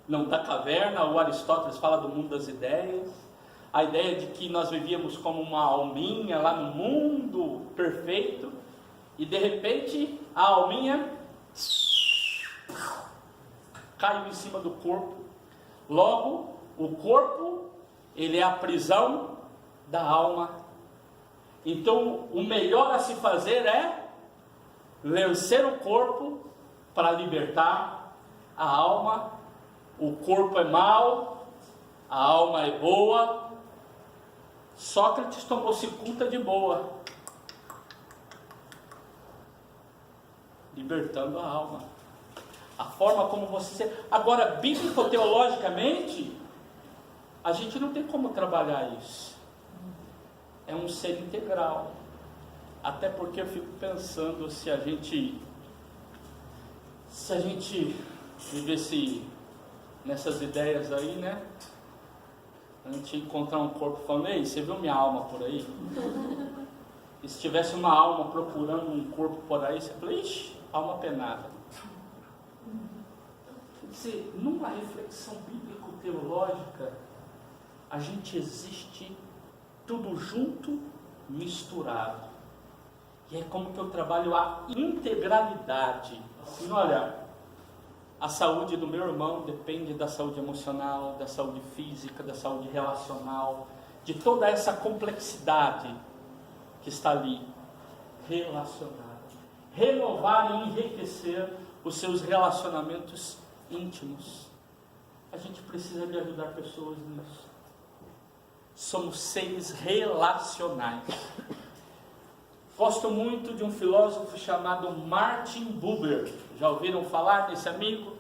Não da caverna. O Aristóteles fala do mundo das ideias. A ideia de que nós vivíamos como uma alminha lá no mundo perfeito, e de repente a alminha caiu em cima do corpo. Logo, o corpo, ele é a prisão da alma. Então, o melhor a se fazer é vencer o corpo para libertar a alma. O corpo é mau, a alma é boa. Sócrates tomou cicuta de boa, libertando a alma. A forma como você... Agora, bíblico-teologicamente, a gente não tem como trabalhar isso. É um ser integral. Até porque eu fico pensando, se a gente vivesse nessas ideias aí, né? A gente encontrar um corpo falando, ei, você viu minha alma por aí? E se tivesse uma alma procurando um corpo por aí, você fala, ixi, alma penada. Quer dizer, numa reflexão bíblico-teológica, a gente existe tudo junto, misturado. E é como que eu trabalho a integralidade. Assim, olha, a saúde do meu irmão depende da saúde emocional, da saúde física, da saúde relacional, de toda essa complexidade que está ali relacionada. Renovar e enriquecer os seus relacionamentos íntimos. A gente precisa de ajudar pessoas nisso. Somos seres relacionais. Gosto muito de um filósofo chamado Martin Buber. Já ouviram falar desse amigo?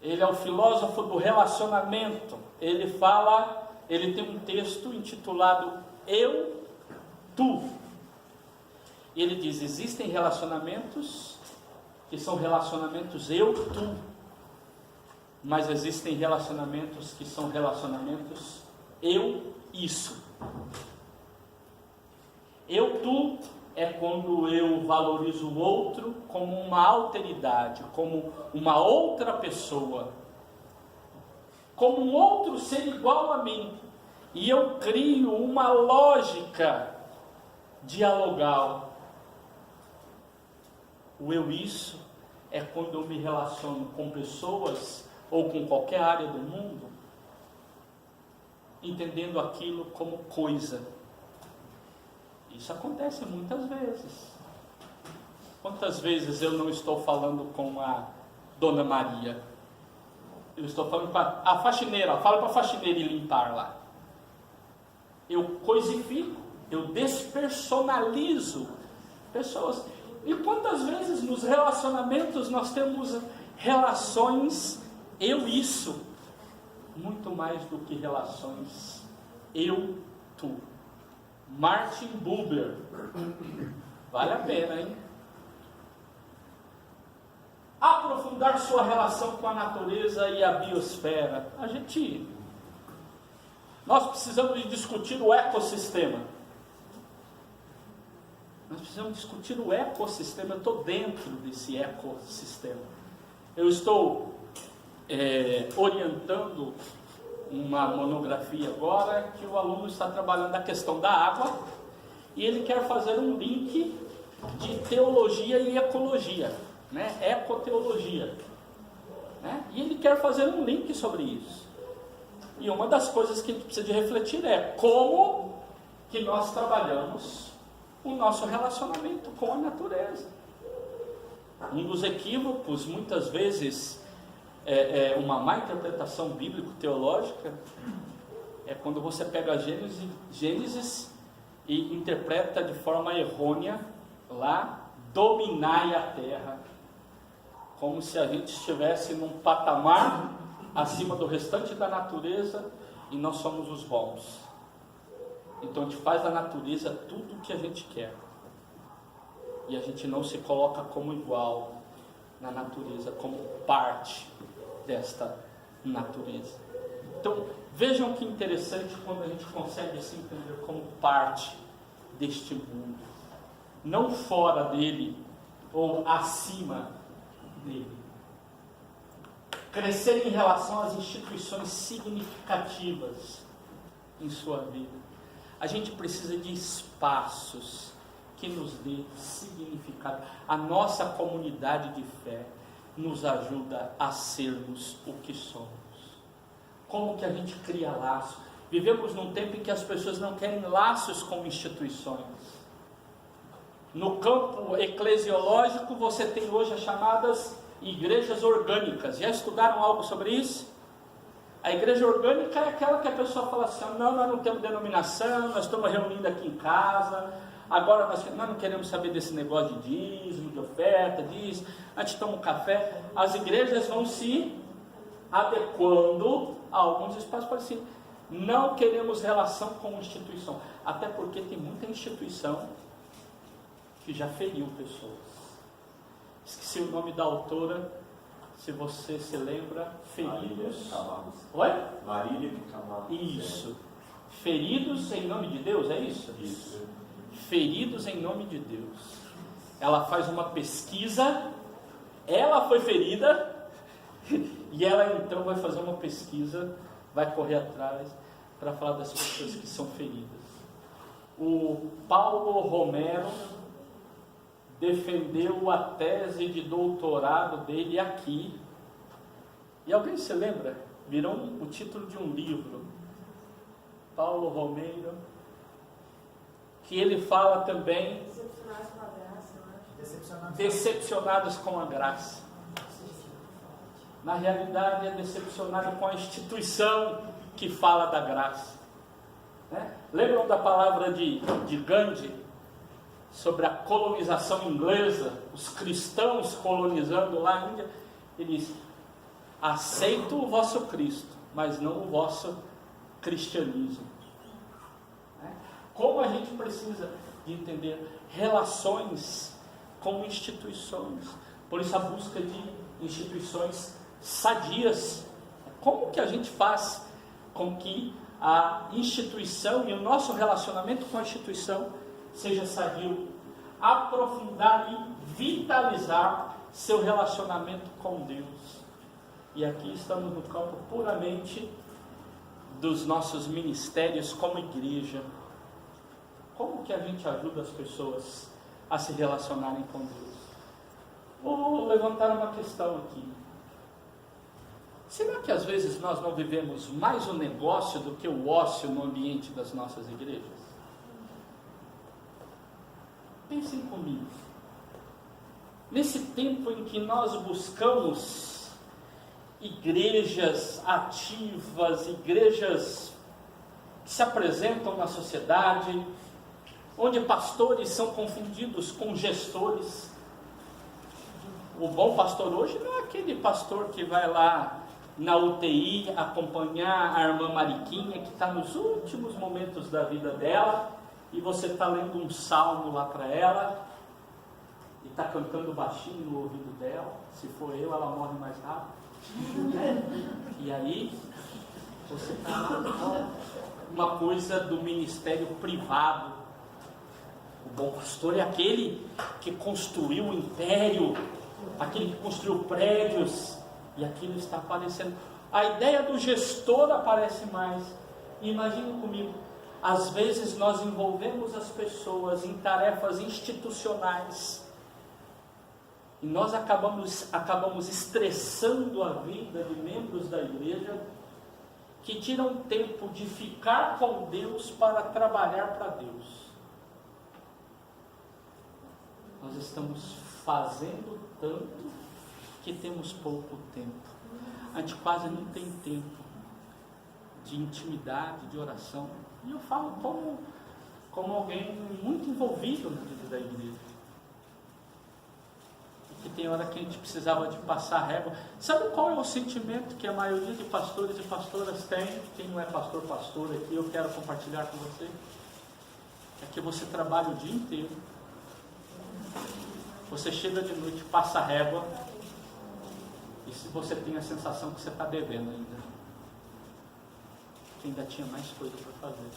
Ele é o filósofo do relacionamento. Ele tem um texto intitulado Eu, Tu. E ele diz, existem relacionamentos que são relacionamentos eu, tu. Mas existem relacionamentos que são relacionamentos eu, isso. Eu, tu é quando eu valorizo o outro como uma alteridade, como uma outra pessoa, como um outro ser igual a mim. E eu crio uma lógica dialogal. O eu, isso é quando eu me relaciono com pessoas ou com qualquer área do mundo, entendendo aquilo como coisa. Isso acontece muitas vezes. Quantas vezes eu não estou falando com a Dona Maria? Eu estou falando com a faxineira, fala para a faxineira ir limpar lá. Eu coisifico, eu despersonalizo pessoas. E quantas vezes nos relacionamentos nós temos relações eu, isso, muito mais do que relações eu, tu. Martin Buber, vale a pena, hein? Aprofundar sua relação com a natureza e a biosfera. Nós precisamos de discutir o ecossistema. Nós precisamos discutir o ecossistema. Eu estou dentro desse ecossistema. Eu estou orientando uma monografia agora, que o aluno está trabalhando a questão da água, e ele quer fazer um link de teologia e ecologia, né? Ecoteologia, né? E ele quer fazer um link sobre isso. E uma das coisas que a gente precisa de refletir é como que nós trabalhamos o nosso relacionamento com a natureza. Um dos equívocos, muitas vezes, uma má interpretação bíblico-teológica, é quando você pega Gênesis e interpreta de forma errônea lá, dominai a terra, como se a gente estivesse num patamar acima do restante da natureza e nós somos os bons. Então a gente faz da natureza tudo o que a gente quer e a gente não se coloca como igual na natureza, como parte desta natureza. Então vejam que interessante quando a gente consegue se entender como parte deste mundo, não fora dele ou acima dele. Crescer em relação às instituições significativas em sua vida. A gente precisa de espaços que nos dê significado. A nossa comunidade de fé nos ajuda a sermos o que somos. Como que a gente cria laços? Vivemos num tempo em que as pessoas não querem laços com instituições. No campo eclesiológico você tem hoje as chamadas igrejas orgânicas. Já estudaram algo sobre isso? A igreja orgânica é aquela que a pessoa fala assim: não, nós não temos denominação, nós estamos reunindo aqui em casa, agora nós não queremos saber desse negócio de dízimo, de oferta, disso, a gente toma um café. As igrejas vão se adequando a alguns espaços para assim, não queremos relação com instituição, até porque tem muita instituição que já feriu pessoas. Esqueci o nome da autora, se você se lembra. Feridos. Oi? Marília Camargo. Isso. Feridos em nome de Deus, é isso? Isso. Feridos em nome de Deus. Ela faz uma pesquisa, ela foi ferida, e ela então vai fazer uma pesquisa, vai correr atrás para falar das pessoas que são feridas. O Paulo Romero defendeu a tese de doutorado dele aqui. E alguém se lembra? Virou o título de um livro. Paulo Romero, que ele fala também decepcionados com a graça. Na realidade é decepcionado com a instituição que fala da graça, né? Lembram da palavra de Gandhi sobre a colonização inglesa, os cristãos colonizando lá a Índia? Ele diz: aceito o vosso Cristo, mas não o vosso cristianismo. Como a gente precisa de entender relações com instituições. Por isso a busca de instituições sadias Como que a gente faz com que a instituição e o nosso relacionamento com a instituição seja sadio? Aprofundar e vitalizar seu relacionamento com Deus. E aqui estamos no campo puramente dos nossos ministérios como igreja. Como que a gente ajuda as pessoas a se relacionarem com Deus? Vou levantar uma questão aqui. Será que às vezes nós não vivemos mais o negócio do que o ócio no ambiente das nossas igrejas? Pensem comigo. Nesse tempo em que nós buscamos igrejas ativas, igrejas que se apresentam na sociedade, onde pastores são confundidos com gestores. O bom pastor hoje não é aquele pastor que vai lá na UTI acompanhar a irmã Mariquinha, que está nos últimos momentos da vida dela, e você está lendo um salmo lá para ela, e está cantando baixinho no ouvido dela. Se for eu, ela morre mais rápido. E aí, você está lá, uma coisa do ministério privado. O bom pastor é aquele que construiu um império, aquele que construiu prédios, e aquilo está aparecendo. A ideia do gestor aparece mais. E imagine comigo, às vezes nós envolvemos as pessoas em tarefas institucionais, e nós acabamos estressando a vida de membros da igreja, que tiram tempo de ficar com Deus para trabalhar para Deus. Nós estamos fazendo tanto que temos pouco tempo. A gente quase não tem tempo de intimidade, de oração. E eu falo como alguém muito envolvido na vida da igreja. E que tem hora que a gente precisava de passar régua. Sabe qual é o sentimento que a maioria de pastores e pastoras tem? Quem não é pastor aqui, eu quero compartilhar com você. É que você trabalha o dia inteiro. Você chega de noite, passa a régua, e se você tem a sensação que você está devendo ainda, que ainda tinha mais coisa para fazer.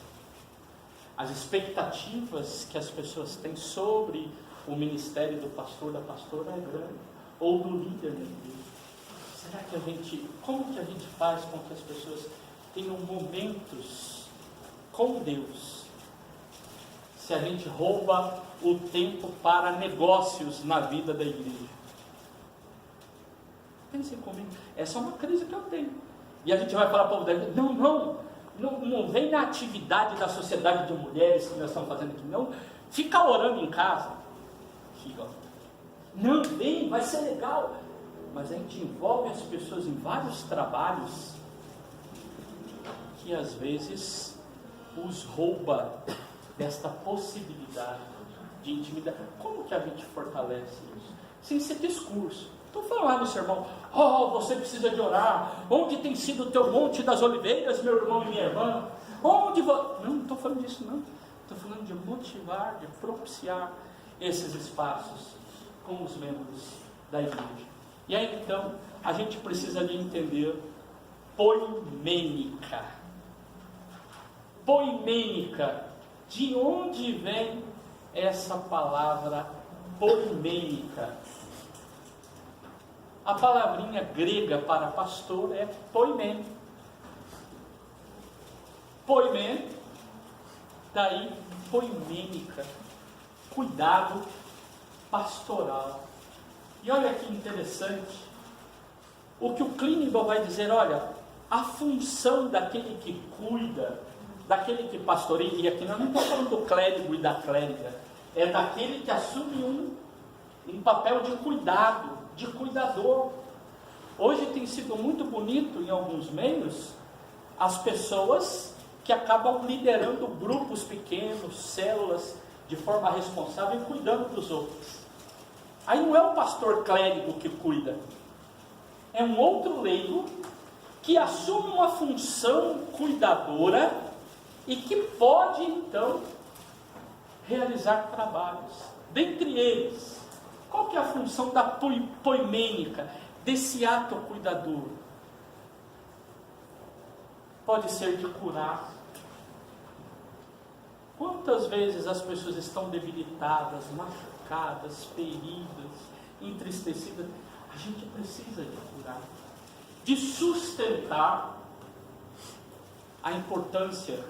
As expectativas que as pessoas têm sobre o ministério do pastor, da pastora é grande, ou do líder da igreja. Será que como que a gente faz com que as pessoas tenham momentos com Deus, se a gente rouba o tempo para negócios na vida da igreja? Pensem comigo, essa é uma crise que eu tenho. E a gente vai falar para o povo da igreja, não vem na atividade da sociedade de mulheres que nós estamos fazendo aqui, não. Fica orando em casa. Fica. Não, vem, vai ser legal. Mas a gente envolve as pessoas em vários trabalhos que às vezes os rouba desta possibilidade de intimidade. Como que a gente fortalece isso? Sem ser discurso. Estou falando lá no sermão, você precisa de orar. Onde tem sido o teu monte das oliveiras, meu irmão e minha irmã? Não estou falando disso não. Estou falando de motivar, de propiciar esses espaços com os membros da igreja. E aí então, a gente precisa de entender poimênica. Poimênica. De onde vem essa palavra poimênica? A palavrinha grega para pastor é poimên. Poimên, daí poimênica, cuidado pastoral. E olha que interessante, o que o Clínico vai dizer, olha, a função daquele que cuida, daquele que pastoreia, e aqui nós não estamos falando do clérigo e da clériga, é daquele que assume um papel de cuidado, de cuidador. Hoje tem sido muito bonito em alguns meios as pessoas que acabam liderando grupos pequenos, células, de forma responsável e cuidando dos outros. Aí não é o pastor clérigo que cuida, é um outro leigo que assume uma função cuidadora e que pode então realizar trabalhos. Dentre eles, qual que é a função da poimênica, desse ato cuidador? pode ser de curar. Quantas vezes as pessoas estão debilitadas, machucadas, feridas, entristecidas? A gente precisa de curar, de sustentar a importância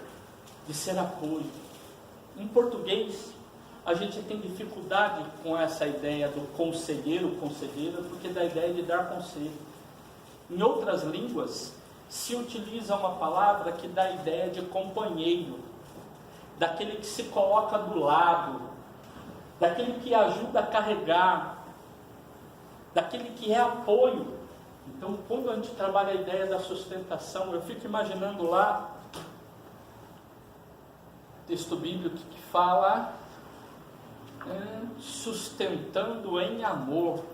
de ser apoio. Em português, a gente tem dificuldade com essa ideia do conselheiro, conselheira, porque dá a ideia de dar conselho. Em outras línguas, se utiliza uma palavra que dá a ideia de companheiro, daquele que se coloca do lado, daquele que ajuda a carregar, daquele que é apoio. Então, quando a gente trabalha a ideia da sustentação, eu fico imaginando lá, texto bíblico que fala sustentando em amor.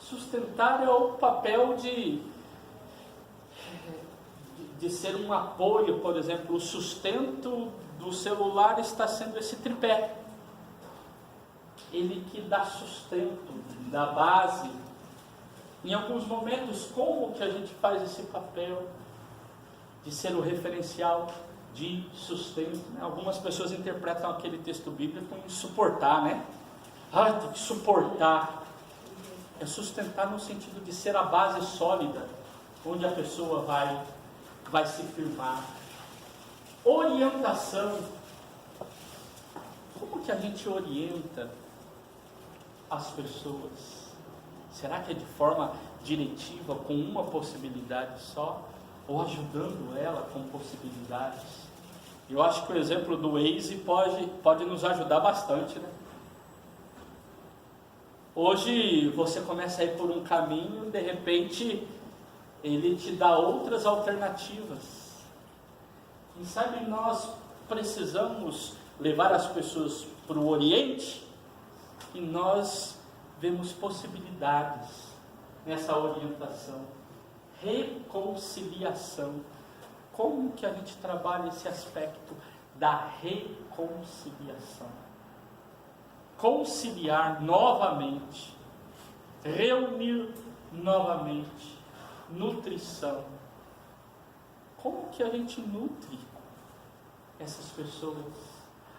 Sustentar é o papel de ser um apoio. Por exemplo, o sustento do celular está sendo esse tripé. Ele que dá sustento, dá base. Em alguns momentos, como que a gente faz esse papel de ser o referencial de sustento, né? Algumas pessoas interpretam aquele texto bíblico como suportar, né? Tem que suportar. É sustentar no sentido de ser a base sólida, onde a pessoa vai se firmar. Orientação. Como que a gente orienta as pessoas? Será que é de forma diretiva, com uma possibilidade só? Ou ajudando ela com possibilidades? Eu acho que o exemplo do Waze pode nos ajudar bastante, né? Hoje você começa a ir por um caminho, de repente ele te dá outras alternativas. Quem sabe nós precisamos levar as pessoas para o Oriente e nós vemos possibilidades nessa orientação. Reconciliação. Como que a gente trabalha esse aspecto da reconciliação? Conciliar novamente, reunir novamente, nutrição. Como que a gente nutre essas pessoas?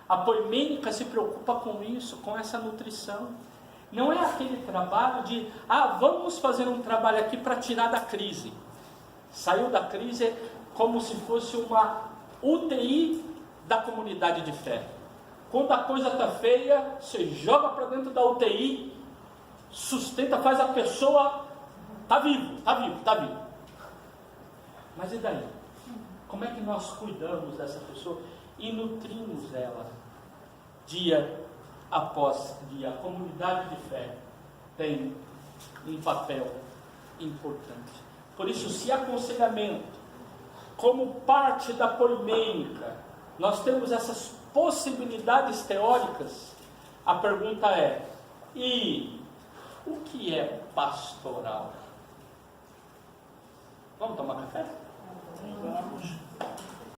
A poimênica se preocupa com isso, com essa nutrição. Não é aquele trabalho de, vamos fazer um trabalho aqui para tirar da crise. Saiu da crise, é como se fosse uma UTI da comunidade de fé. Quando a coisa está feia, você joga para dentro da UTI, sustenta, faz a pessoa, está vivo. Mas e daí? Como é que nós cuidamos dessa pessoa e nutrimos ela dia após dia? A comunidade de fé tem um papel importante. Por isso, se aconselhamento, como parte da poimênica, nós temos essas possibilidades teóricas, a pergunta é: e o que é pastoral? Vamos tomar café? Vamos.